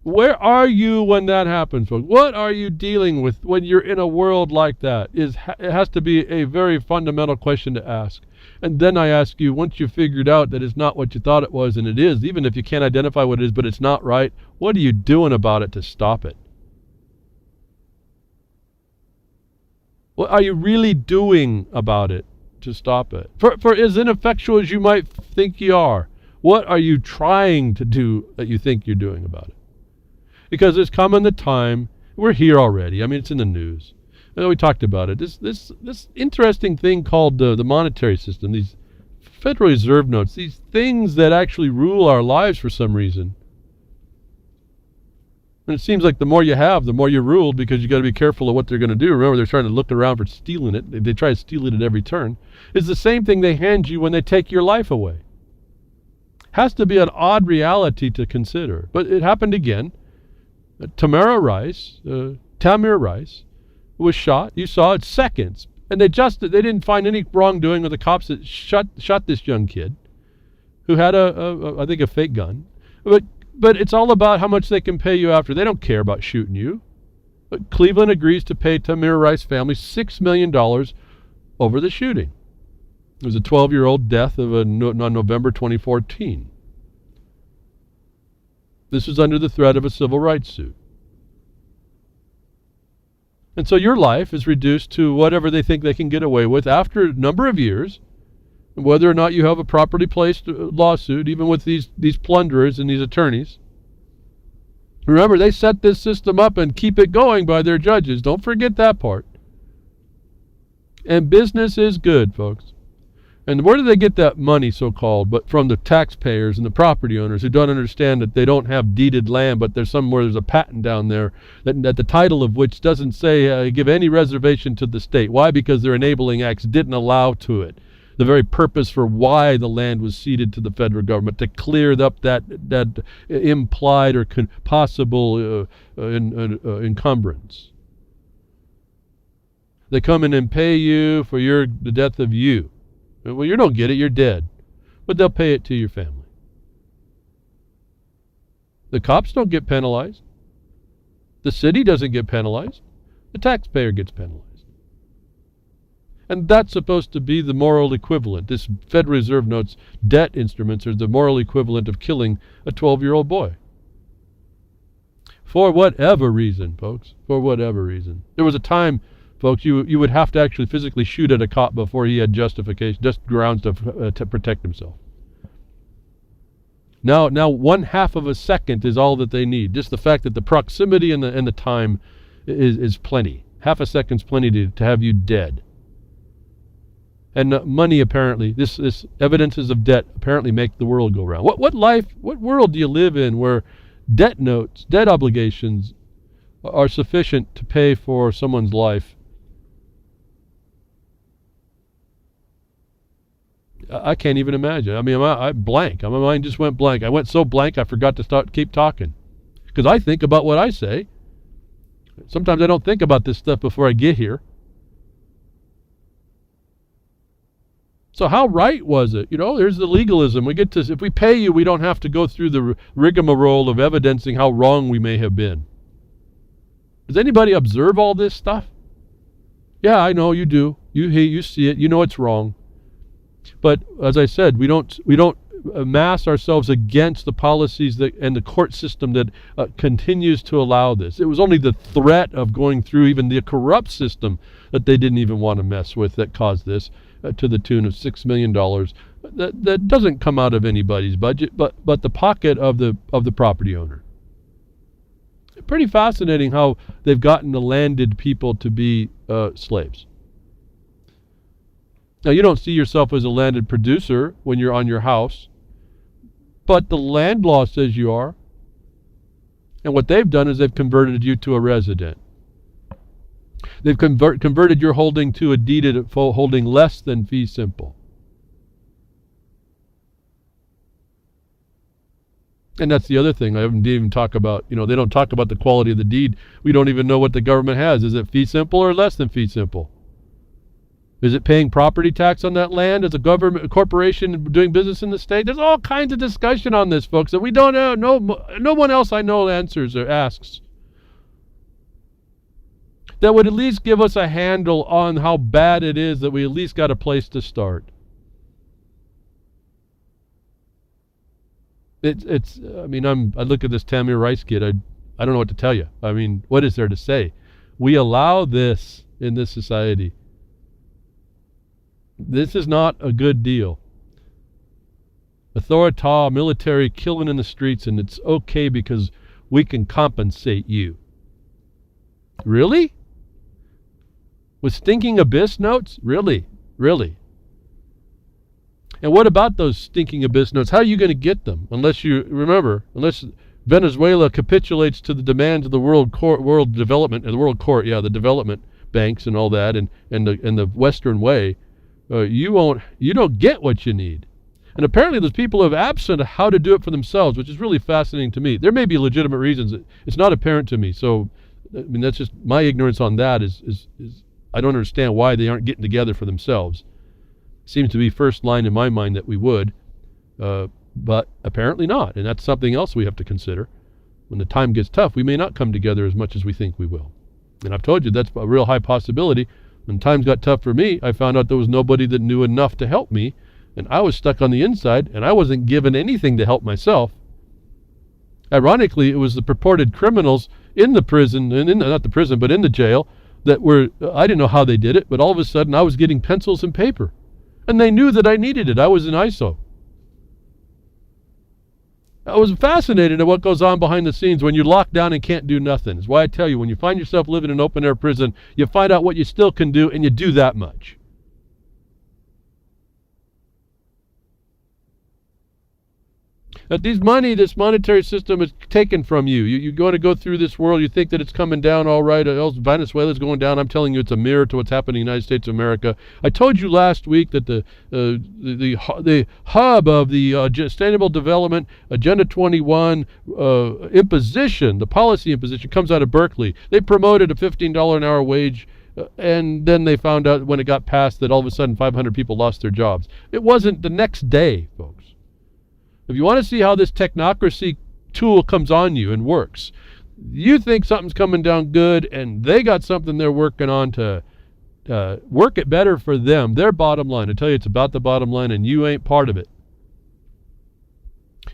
Where are you when that happens, folks? What are you dealing with when you're in a world like that? It has to be a very fundamental question to ask. And then I ask you, once you've figured out that it's not what you thought it was, and it is, even if you can't identify what it is, but it's not right, what are you doing about it to stop it? What are you really doing about it to stop it? For as ineffectual as you might think you are, what are you trying to do that you think you're doing about it? Because there's coming the time, we're here already. I mean, it's in the news. We talked about it. This interesting thing called the monetary system, these Federal Reserve notes, these things that actually rule our lives for some reason. And it seems like the more you have, the more you're ruled, because you got to be careful of what they're going to do. Remember, they're trying to look around for stealing it. They try to steal it at every turn. It's the same thing they hand you when they take your life away. Has to be an odd reality to consider. But it happened again. Tamir Rice was shot. You saw it, seconds. And they didn't find any wrongdoing with the cops that shot this young kid who had I think a fake gun. But it's all about how much they can pay you after. They don't care about shooting you. Cleveland agrees to pay Tamir Rice's family $6 million over the shooting. It was a 12-year-old death on November 2014. This is under the threat of a civil rights suit. And so your life is reduced to whatever they think they can get away with after a number of years, whether or not you have a properly placed lawsuit, even with these plunderers and these attorneys. Remember, they set this system up and keep it going by their judges. Don't forget that part. And business is good, folks. And where do they get that money, so-called? But from the taxpayers and the property owners who don't understand that they don't have deeded land, but there's a patent down there that the title of which doesn't say give any reservation to the state. Why? Because their enabling acts didn't allow to it. The very purpose for why the land was ceded to the federal government, to clear up that implied or possible encumbrance. They come in and pay you for the death of you. Well, you don't get it, you're dead. But they'll pay it to your family. The cops don't get penalized. The city doesn't get penalized. The taxpayer gets penalized. And that's supposed to be the moral equivalent. This Federal Reserve notes debt instruments are the moral equivalent of killing a 12-year-old boy. For whatever reason, folks. For whatever reason. There was a time, folks, you would have to actually physically shoot at a cop before he had justification, just grounds to protect himself. Now 1/2 of a second is all that they need. Just the fact that the proximity and the time is plenty. Half a second's plenty to have you dead. And money, apparently, this evidences of debt apparently make the world go round. What world do you live in where debt notes, debt obligations are sufficient to pay for someone's life? I can't even imagine. I mean, I blank. My mind just went blank. I went so blank I forgot to keep talking. Because I think about what I say. Sometimes I don't think about this stuff before I get here. So how right was it? There's the legalism. If we pay you, we don't have to go through the rigmarole of evidencing how wrong we may have been. Does anybody observe all this stuff? Yeah, I know you do. You see it. You know it's wrong. But as I said, we don't mass ourselves against the policies and the court system that continues to allow this. It was only the threat of going through even the corrupt system that they didn't even want to mess with that caused this. To the tune of $6 million. That doesn't come out of anybody's budget, but the pocket of the property owner. Pretty fascinating how they've gotten the landed people to be slaves. Now, you don't see yourself as a landed producer when you're on your house, but the land law says you are. And what they've done is they've converted you to a resident. They've converted your holding to a deeded holding less than fee simple. And that's the other thing. I didn't even talk about, they don't talk about the quality of the deed. We don't even know what the government has. Is it fee simple or less than fee simple? Is it paying property tax on that land as a corporation doing business in the state? There's all kinds of discussion on this, folks, that we don't know. No one else I know answers or asks. That would at least give us a handle on how bad it is that we at least got a place to start. I look at this Tamir Rice kid, I don't know what to tell you. I mean, what is there to say? We allow this in this society. This is not a good deal. Authorita, military, killing in the streets, and it's okay because we can compensate you. Really? With stinking abyss notes? Really? Really? And what about those stinking abyss notes? How are you going to get them? Unless Venezuela capitulates to the demands of the World Development banks and all that, and the Western way, you don't get what you need. And apparently those people have absent how to do it for themselves, which is really fascinating to me. There may be legitimate reasons. It's not apparent to me. So, that's just my ignorance on that is I don't understand why they aren't getting together for themselves. Seems to be first line in my mind that we would, but apparently not. And that's something else we have to consider. When the time gets tough, we may not come together as much as we think we will. And I've told you that's a real high possibility. When times got tough for me, I found out there was nobody that knew enough to help me, and I was stuck on the inside, and I wasn't given anything to help myself. Ironically, it was the purported criminals in the prison, not the prison, but in the jail, that were, I didn't know how they did it, but all of a sudden I was getting pencils and paper. And they knew that I needed it. I was in ISO. I was fascinated at what goes on behind the scenes when you're locked down and can't do nothing. It's why I tell you, when you find yourself living in an open-air prison, you find out what you still can do, and you do that much. That this monetary system is taken from you. You're going to go through this world, you think that it's coming down all right, else Venezuela's going down. I'm telling you, it's a mirror to what's happening in the United States of America. I told you last week that the hub of the Sustainable Development Agenda 21 imposition, the policy imposition, comes out of Berkeley. They promoted a $15 an hour wage, and then they found out when it got passed that all of a sudden 500 people lost their jobs. It wasn't the next day, folks. If you want to see how this technocracy tool comes on you and works, you think something's coming down good, and they got something they're working on to work it better for them, their bottom line. I tell you, it's about the bottom line, and you ain't part of it.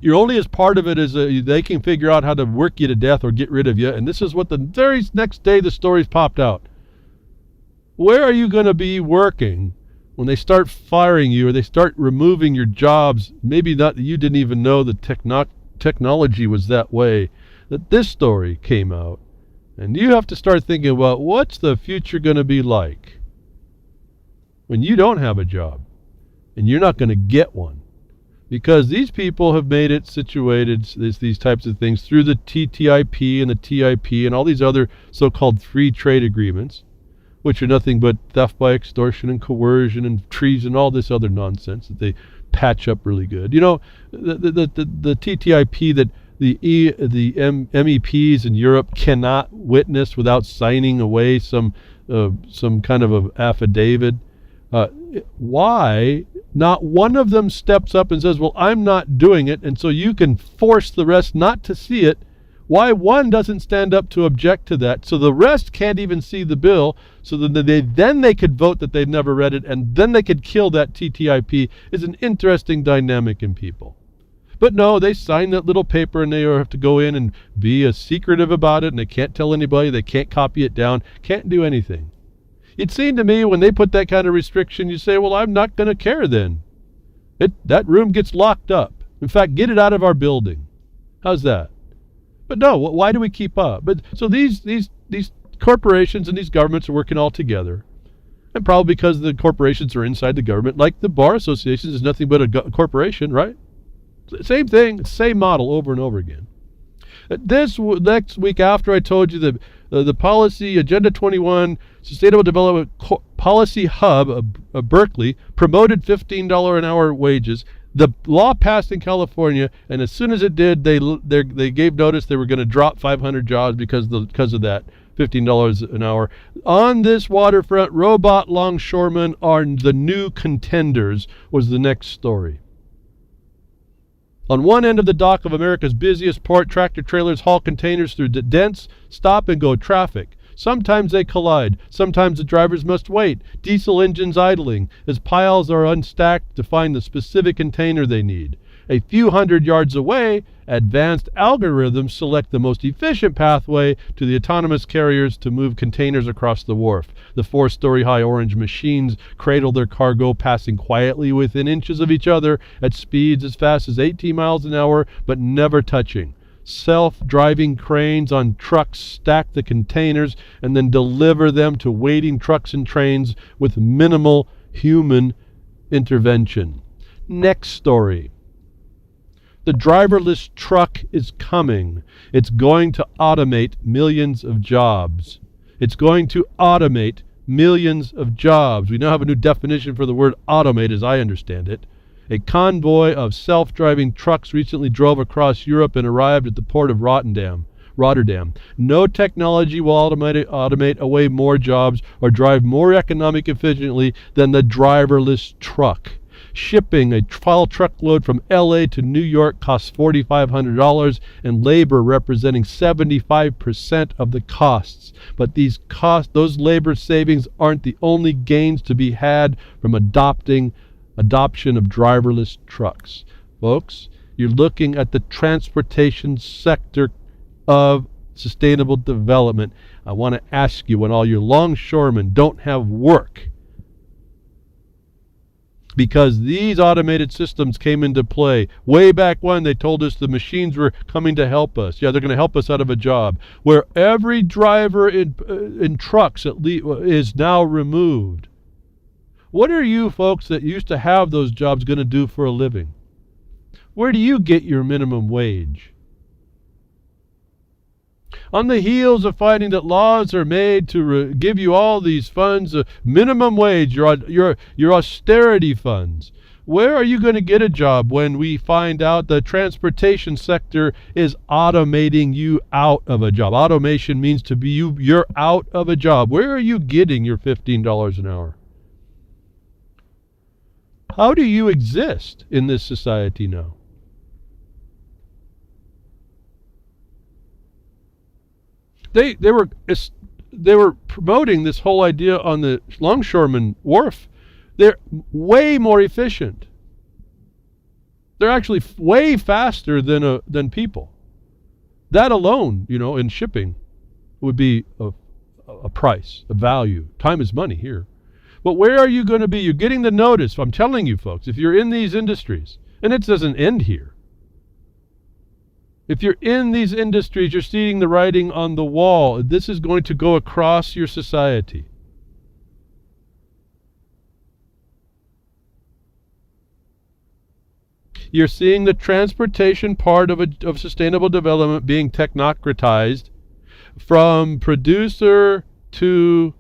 You're only as part of it as they can figure out how to work you to death or get rid of you, and this is what the very next day the stories popped out. Where are you going to be working when they start firing you or they start removing your jobs? Maybe not, you didn't even know the technology was that way, that this story came out. And you have to start thinking about what's the future going to be like when you don't have a job and you're not going to get one. Because these people have made it situated, these types of things, through the TTIP and the TIP and all these other so-called free trade agreements, which are nothing but theft by extortion and coercion and treason and all this other nonsense that they patch up really good. You know, the TTIP that the MEPs in Europe cannot witness without signing away some kind of a affidavit. Why not one of them steps up and says, well, I'm not doing it, and so you can force the rest not to see it? Why one doesn't stand up to object to that, so the rest can't even see the bill, so that they could vote that they've never read it, and then they could kill that TTIP, is an interesting dynamic in people. But no, they sign that little paper, and they have to go in and be secretive about it, and they can't tell anybody, they can't copy it down, can't do anything. It seemed to me when they put that kind of restriction, you say, well, I'm not going to care then. That room gets locked up. In fact, get it out of our building. How's that? But no, why do we keep up? But so these corporations and these governments are working all together, and probably because the corporations are inside the government, like the bar associations is nothing but a corporation, right? Same thing, same model over and over again. This next week after I told you that the policy Agenda 21 Sustainable Development Policy Hub of Berkeley promoted $15 an hour wages. The law passed in California, and as soon as it did, they gave notice they were going to drop 500 jobs because of that $15 an hour. On this waterfront, robot longshoremen are the new contenders, was the next story. On one end of the dock of America's busiest port, tractor trailers haul containers through dense stop-and-go traffic. Sometimes they collide. Sometimes the drivers must wait, diesel engines idling, as piles are unstacked to find the specific container they need. A few hundred yards away, advanced algorithms select the most efficient pathway to the autonomous carriers to move containers across the wharf. The 4-story high orange machines cradle their cargo, passing quietly within inches of each other at speeds as fast as 18 miles an hour, but never touching. Self-driving cranes on trucks stack the containers and then deliver them to waiting trucks and trains with minimal human intervention. Next story. The driverless truck is coming. It's going to automate millions of jobs. It's going to automate millions of jobs. We now have a new definition for the word automate as I understand it. A convoy of self-driving trucks recently drove across Europe and arrived at the port of Rotterdam. No technology will automate away more jobs or drive more economic efficiently than the driverless truck. Shipping a trial truckload from LA to New York costs $4,500, and labor representing 75% of the costs. But those labor savings aren't the only gains to be had from adoption of driverless trucks. Folks, you're looking at the transportation sector of sustainable development. I want to ask you, when all your longshoremen don't have work, because these automated systems came into play way back when they told us the machines were coming to help us. Yeah, they're going to help us out of a job. Where every driver in trucks at least is now removed. What are you folks that used to have those jobs going to do for a living? Where do you get your minimum wage? On the heels of finding that laws are made to give you all these funds, minimum wage, your austerity funds, where are you going to get a job when we find out the transportation sector is automating you out of a job? Automation means you're out of a job. Where are you getting your $15 an hour? How do you exist in this society now? They were promoting this whole idea on the longshoreman wharf. They're way more efficient. They're actually way faster than people. That alone, in shipping, would be a price, a value. Time is money here. But where are you going to be? You're getting the notice. I'm telling you, folks, if you're in these industries, and it doesn't end here. If you're in these industries, you're seeing the writing on the wall. This is going to go across your society. You're seeing the transportation part of sustainable development being technocratized from producer to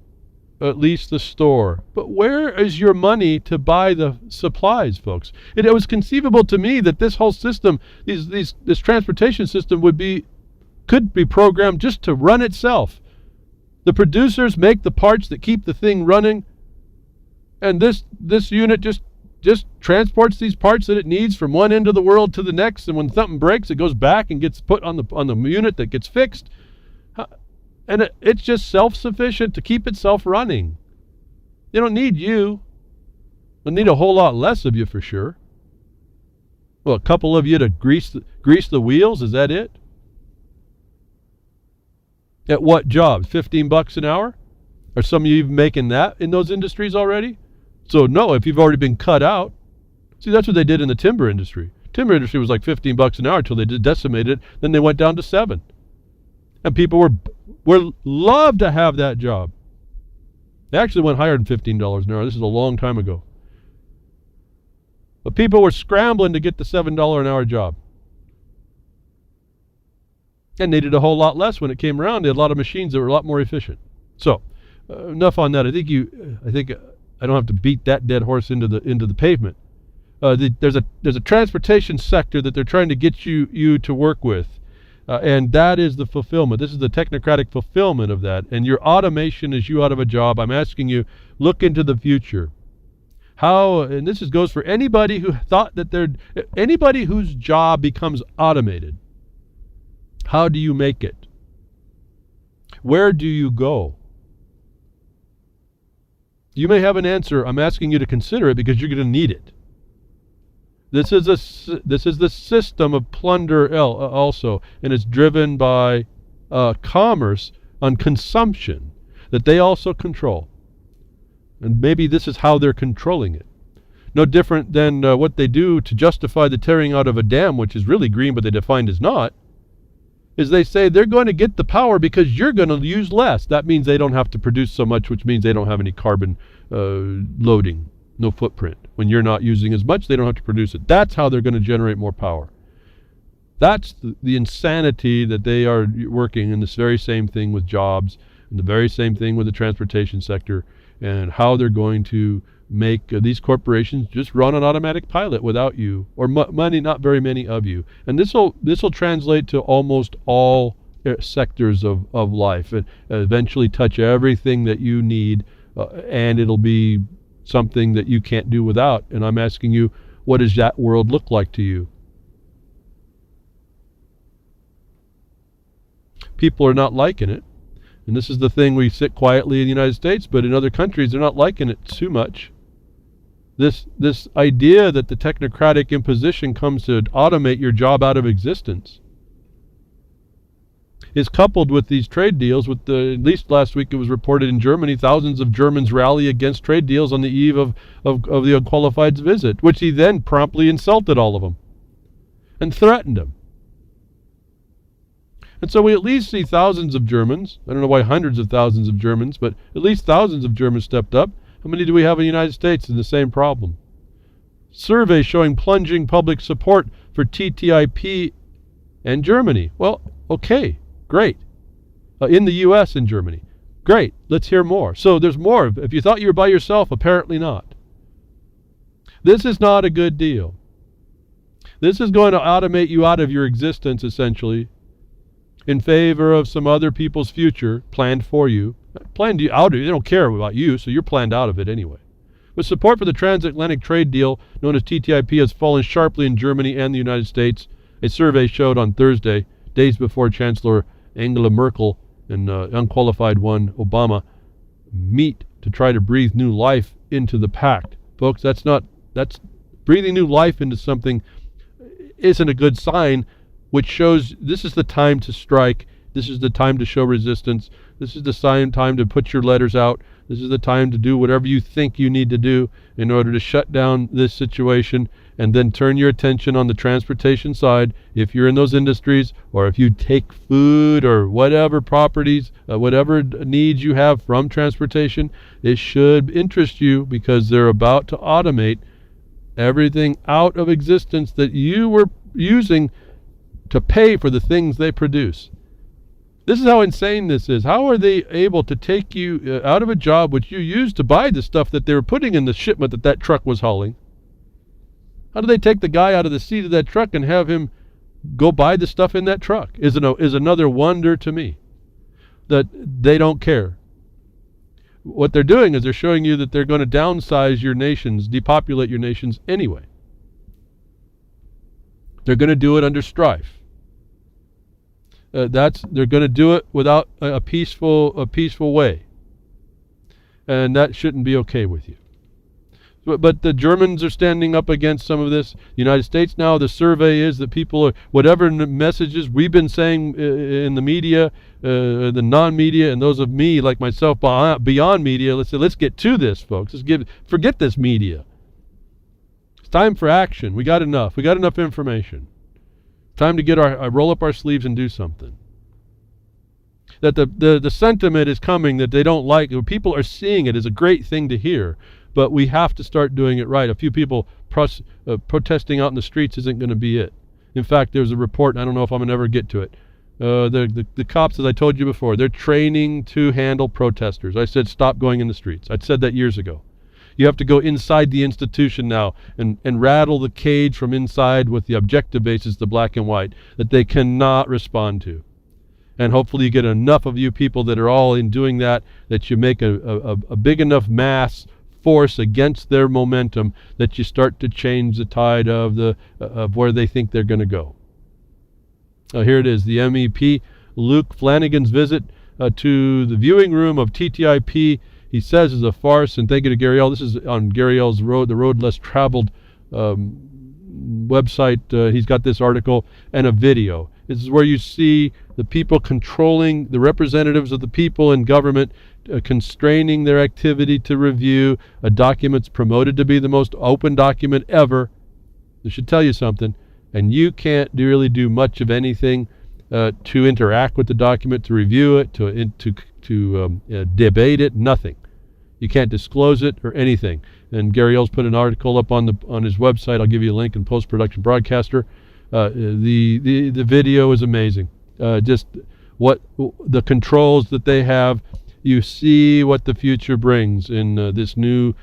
at least the store. But where is your money to buy the supplies, folks? It was conceivable to me that this whole system, this transportation system could be programmed just to run itself. The producers make the parts that keep the thing running, and this unit just transports these parts that it needs from one end of the world to the next, and when something breaks, it goes back and gets put on the unit that gets fixed. And it's just self-sufficient to keep itself running. They don't need you. They need a whole lot less of you for sure. Well, a couple of you to grease the wheels, is that it? At what jobs? $15 an hour? Are some of you even making that in those industries already? So no, if you've already been cut out. See, that's what they did in the timber industry. Timber industry was like $15 an hour until they decimated it. Then they went down to $7. And people were loved to have that job. They actually went higher than $15 an hour. This is a long time ago. But people were scrambling to get the $7 an hour job. And they did a whole lot less when it came around. They had a lot of machines that were a lot more efficient. So, enough on that. I think I don't have to beat that dead horse into the pavement. There's a transportation sector that they're trying to get you to work with. And that is the fulfillment. This is the technocratic fulfillment of that. And your automation is you out of a job. I'm asking you, look into the future. And this goes for anybody who thought that anybody whose job becomes automated. How do you make it? Where do you go? You may have an answer. I'm asking you to consider it because you're going to need it. This is the system of plunder also, and it's driven by commerce on consumption that they also control. And maybe this is how they're controlling it. No different than what they do to justify the tearing out of a dam, which is really green but they defined as not, is they say they're going to get the power because you're going to use less. That means they don't have to produce so much, which means they don't have any carbon loading. No footprint. When you're not using as much, they don't have to produce it. That's how they're going to generate more power. That's the insanity that they are working in this very same thing with jobs, and the very same thing with the transportation sector, and how they're going to make these corporations just run on automatic pilot without you, or money, not very many of you. And this will translate to almost all sectors of life, and eventually touch everything that you need, and it'll be something that you can't do without. And I'm asking you, what does that world look like to you? People are not liking it. And this is the thing, we sit quietly in the United States, but in other countries they're not liking it too much. This idea that the technocratic imposition comes to automate your job out of existence is coupled with these trade deals. At least last week it was reported in Germany, thousands of Germans rally against trade deals on the eve of the unqualified's visit, which he then promptly insulted all of them and threatened them. And so we at least see thousands of Germans. I don't know why hundreds of thousands of Germans, but at least thousands of Germans stepped up. How many do we have in the United States in the same problem? Survey showing plunging public support for TTIP and Germany. Well, okay, great. In the U.S. and Germany. Great, let's hear more. So there's more. If you thought you were by yourself, apparently not. This is not a good deal. This is going to automate you out of your existence, essentially, in favor of some other people's future planned for you. Planned you out of it. They don't care about you, so you're planned out of it anyway. With support for the transatlantic trade deal known as TTIP has fallen sharply in Germany and the United States. A survey showed on Thursday, days before Chancellor Angela Merkel and unqualified one Obama meet to try to breathe new life into the pact. Folks, that's breathing new life into something isn't a good sign, which shows this is the time to strike. This is the time to show resistance. This is the time to put your letters out. This is the time to do whatever you think you need to do in order to shut down this situation, and then turn your attention on the transportation side. If you're in those industries, or if you take food or whatever properties, whatever needs you have from transportation, it should interest you, because they're about to automate everything out of existence that you were using to pay for the things they produce. This is how insane this is. How are they able to take you out of a job which you used to buy the stuff that they were putting in the shipment that truck was hauling? How do they take the guy out of the seat of that truck and have him go buy the stuff in that truck? Is another wonder to me that they don't care. What they're doing is they're showing you that they're going to downsize your nations, depopulate your nations anyway. They're going to do it under strife. They're going to do it without a peaceful way, and that shouldn't be okay with you. But the Germans are standing up against some of this. The United States now, the survey is that people are, whatever messages we've been saying in the media, the non-media, and those of me like myself beyond media, let's get to this, folks. Forget this media. It's time for action. We got enough. We got enough information. Time to roll up our sleeves and do something. That the sentiment is coming that they don't like. People are seeing it as a great thing to hear, but we have to start doing it right. A few people protesting out in the streets isn't going to be it. In fact, there's a report, and I don't know if I'm going to ever get to it. The cops, as I told you before, they're training to handle protesters. I said stop going in the streets. I said that years ago. You have to go inside the institution now and rattle the cage from inside with the objective basis, the black and white, that they cannot respond to. And hopefully you get enough of you people that are all in doing that you make a big enough mass force against their momentum that you start to change the tide of where they think they're going to go. Here it is, the MEP Luke Flanagan's visit to the viewing room of TTIP. He says is a farce, and thank you to Gary L. This is on Gary L's Road, the Road Less Traveled website. He's got this article and a video. This is where you see the people controlling, the representatives of the people in government, constraining their activity to review a document that's promoted to be the most open document ever. This should tell you something. And you can't really do much of anything to interact with the document, to review it, to debate it, nothing. You can't disclose it or anything. And Gary L's put an article up on his website. I'll give you a link in Post-Production Broadcaster. The video is amazing. Just what the controls that they have. You see what the future brings in this new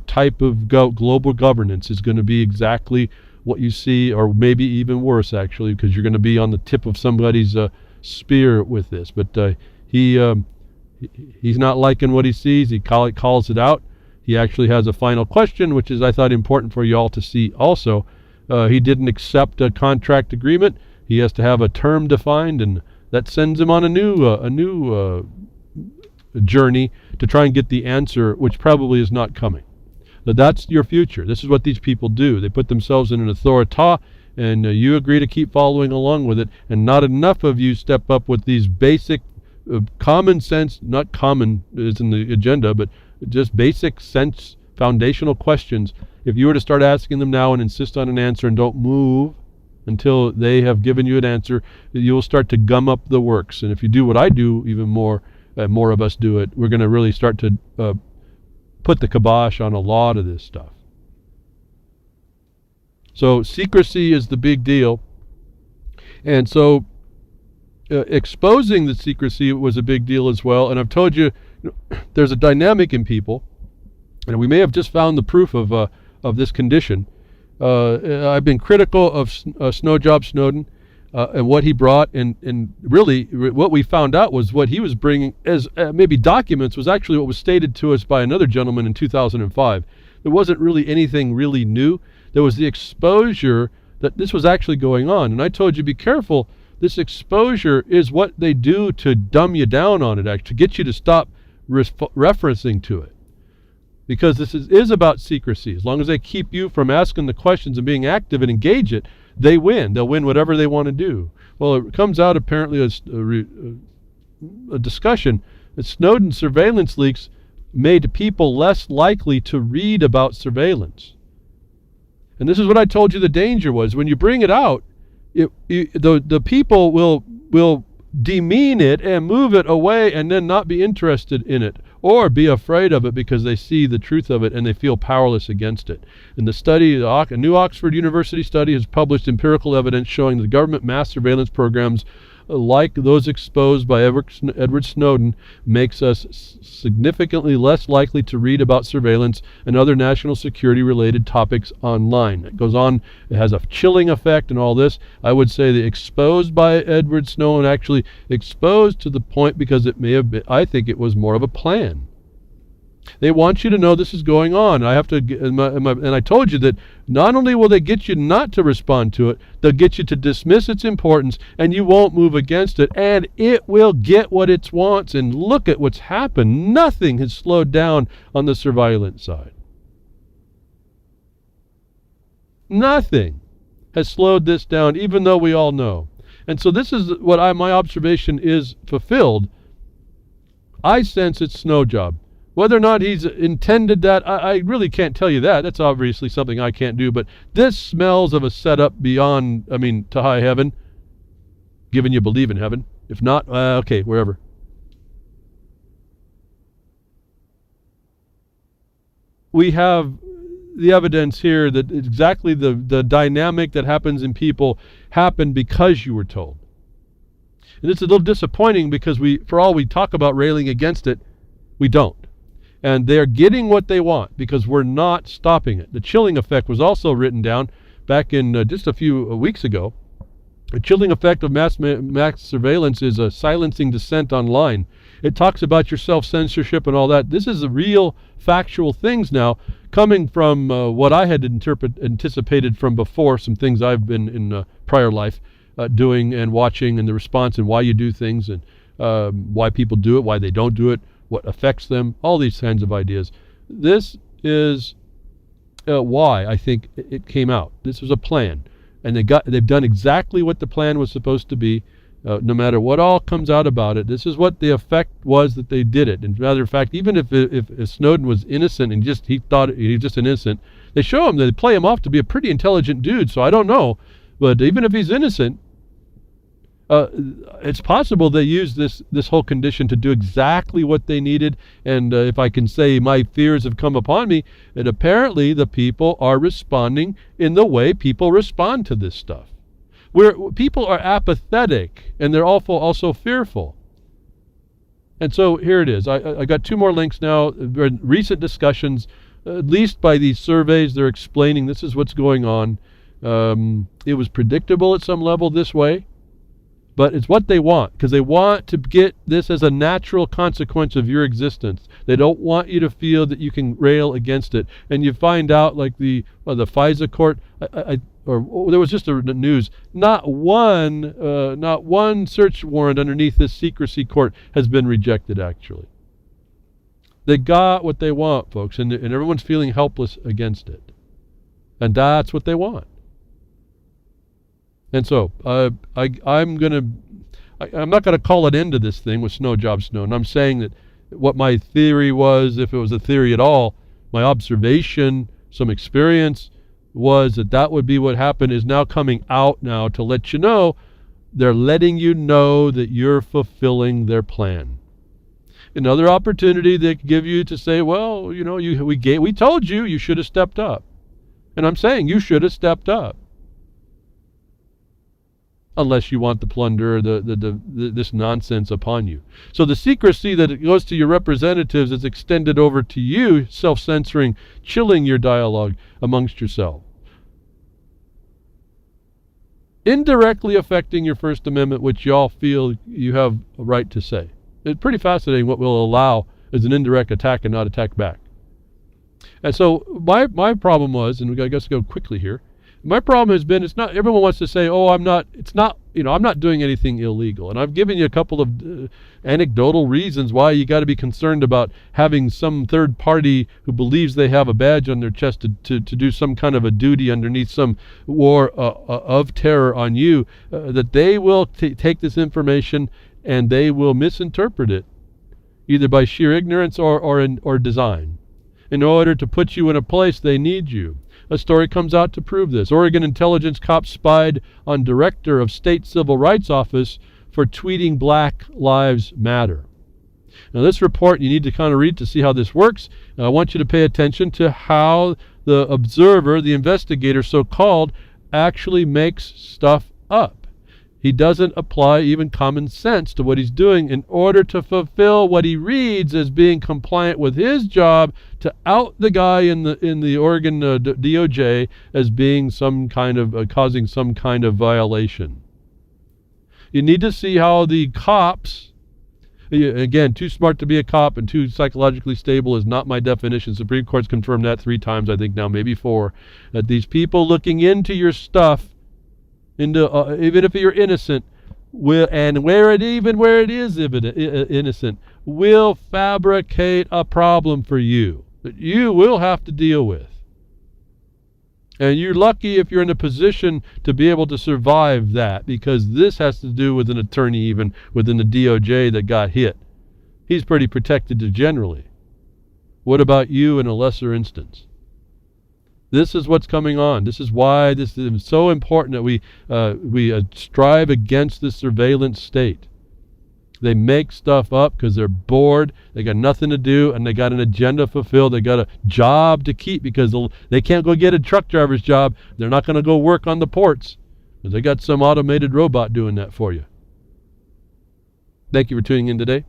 type of global governance is going to be exactly what you see, or maybe even worse, actually, because you're going to be on the tip of somebody's spear with this. But he's not liking what he sees. He calls it out. He actually has a final question, which is, I thought, important for you all to see also. He didn't accept a contract agreement. He has to have a term defined, and that sends him on a new journey to try and get the answer, which probably is not coming. But that's your future. This is what these people do. They put themselves in an authority, and you agree to keep following along with it, and not enough of you step up with these basic common sense, not common is in the agenda, but just basic sense, foundational questions. If you were to start asking them now and insist on an answer and don't move until they have given you an answer, you'll start to gum up the works. And if you do what I do, even more, more of us do it, we're going to really start to put the kibosh on a lot of this stuff. So secrecy is the big deal. And so exposing the secrecy was a big deal as well. And I've told you, there's a dynamic in people, and we may have just found the proof of this condition. I've been critical of Snowden and what he brought, and really what we found out was what he was bringing as maybe documents was actually what was stated to us by another gentleman in 2005. There wasn't really anything really new. There was the exposure that this was actually going on. And I told you, be careful. This exposure is what they do to dumb you down on it, actually, to get you to stop referencing to it. Because this is about secrecy. As long as they keep you from asking the questions and being active and engage it, they win. They'll win whatever they want to do. Well, it comes out apparently as a discussion that Snowden surveillance leaks made people less likely to read about surveillance. And this is what I told you the danger was. When you bring it out, the people will demean it and move it away and then not be interested in it or be afraid of it because they see the truth of it and they feel powerless against it. And the study, a new Oxford University study, has published empirical evidence showing that government mass surveillance programs like those exposed by Edward Snowden makes us significantly less likely to read about surveillance and other national security related topics online. It goes on, it has a chilling effect and all this. I would say the exposed by Edward Snowden, actually exposed to the point because it may have been, I think it was more of a plan. They want you to know this is going on. I have to, and I told you that not only will they get you not to respond to it, they'll get you to dismiss its importance, and you won't move against it, and it will get what it wants. And look at what's happened. Nothing has slowed down on the surveillance side. Nothing has slowed this down, even though we all know. And so this is what my observation is fulfilled. I sense it's Snow job. Whether or not he's intended that, I really can't tell you that. That's obviously something I can't do. But this smells of a setup beyond, to high heaven, given you believe in heaven. If not, okay, wherever. We have the evidence here that exactly the dynamic that happens in people happened because you were told. And it's a little disappointing because for all we talk about railing against it, we don't. And they're getting what they want because we're not stopping it. The chilling effect was also written down back in just a few weeks ago. The chilling effect of mass surveillance is a silencing dissent online. It talks about your self-censorship and all that. This is a real factual things now coming from what I had anticipated from before, some things I've been in prior life doing and watching, and the response and why you do things and why people do it, why they don't do it, what affects them, all these kinds of ideas. This is why I think it came out. This was a plan, and they've done exactly what the plan was supposed to be. No matter what all comes out about it, this is what the effect was that they did it. And as a matter of fact, even if Snowden was innocent and he thought he was just an innocent, they show him, they play him off to be a pretty intelligent dude. So I don't know, but even if he's innocent, it's possible they used this whole condition to do exactly what they needed. And if I can say my fears have come upon me, and apparently the people are responding in the way people respond to this stuff. Where people are apathetic and they're also fearful. And so here it is. I got two more links now. Recent discussions, at least by these surveys, they're explaining this is what's going on. It was predictable at some level this way. But it's what they want, because they want to get this as a natural consequence of your existence. They don't want you to feel that you can rail against it. And you find out, like the FISA court, there was just a news. Not one search warrant underneath this secrecy court has been rejected. Actually, they got what they want, folks, and everyone's feeling helpless against it. And that's what they want. And so I'm not gonna call an end to this thing with Snow Job Snow. And I'm saying that what my theory was, if it was a theory at all, my observation, some experience, was that would be what happened, is now coming out now to let you know. They're letting you know that you're fulfilling their plan. Another opportunity they could give you to say, well, we told you should have stepped up. And I'm saying you should have stepped up. Unless you want the plunder, this nonsense upon you. So the secrecy that it goes to your representatives is extended over to you, self-censoring, chilling your dialogue amongst yourself. Indirectly affecting your First Amendment, which y'all feel you have a right to say. It's pretty fascinating what we'll allow as an indirect attack and not attack back. And so my problem was, and I guess go quickly here, my problem has been, it's not, everyone wants to say, I'm not doing anything illegal. And I've given you a couple of anecdotal reasons why you got to be concerned about having some third party who believes they have a badge on their chest to do some kind of a duty underneath some war of terror on you, that they will take this information and they will misinterpret it, either by sheer ignorance or design, in order to put you in a place they need you. A story comes out to prove this. Oregon intelligence cops spied on director of state civil rights office for tweeting Black Lives Matter. Now this report, you need to kind of read to see how this works. Now, I want you to pay attention to how the observer, the investigator so-called, actually makes stuff up. He doesn't apply even common sense to what he's doing in order to fulfill what he reads as being compliant with his job to out the guy in the Oregon DOJ as being some kind of causing some kind of violation. You need to see how the cops, again, too smart to be a cop and too psychologically stable is not my definition. Supreme Court's confirmed that 3 times, I think now, maybe 4. That these people looking into your stuff, into even if you're innocent, where it is innocent, will fabricate a problem for you that you will have to deal with. And you're lucky if you're in a position to be able to survive that, because this has to do with an attorney even within the DOJ that got hit. He's pretty protected generally. What about you in a lesser instance? This is what's coming on. This is why this is so important that we strive against this surveillance state. They make stuff up because they're bored, they got nothing to do, and they got an agenda to fulfill. They got a job to keep because they can't go get a truck driver's job. They're not going to go work on the ports because they got some automated robot doing that for you. Thank you for tuning in today.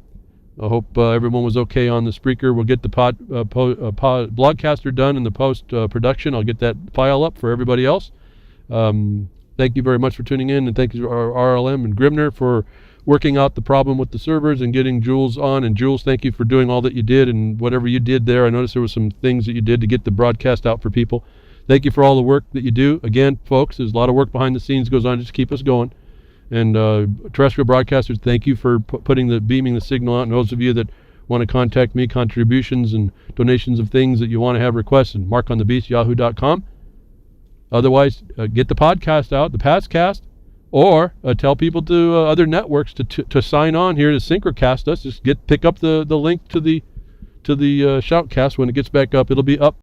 I hope everyone was okay on the Spreaker. We'll get the blogcaster done in the post-production. I'll get that file up for everybody else. Thank you very much for tuning in, and thank you to our RLM and Grimner for working out the problem with the servers and getting Jules on. And Jules, thank you for doing all that you did and whatever you did there. I noticed there were some things that you did to get the broadcast out for people. Thank you for all the work that you do. Again, folks, there's a lot of work behind the scenes goes on just to keep us going. And terrestrial broadcasters, thank you for beaming the signal out. And those of you that want to contact me, contributions and donations of things that you want to have requests, and markonthebeast@yahoo.com. Otherwise, get the podcast out, the Pastcast, or tell people to other networks to sign on here to Synchronocast us. Just pick up the link to the Shoutcast when it gets back up. It'll be up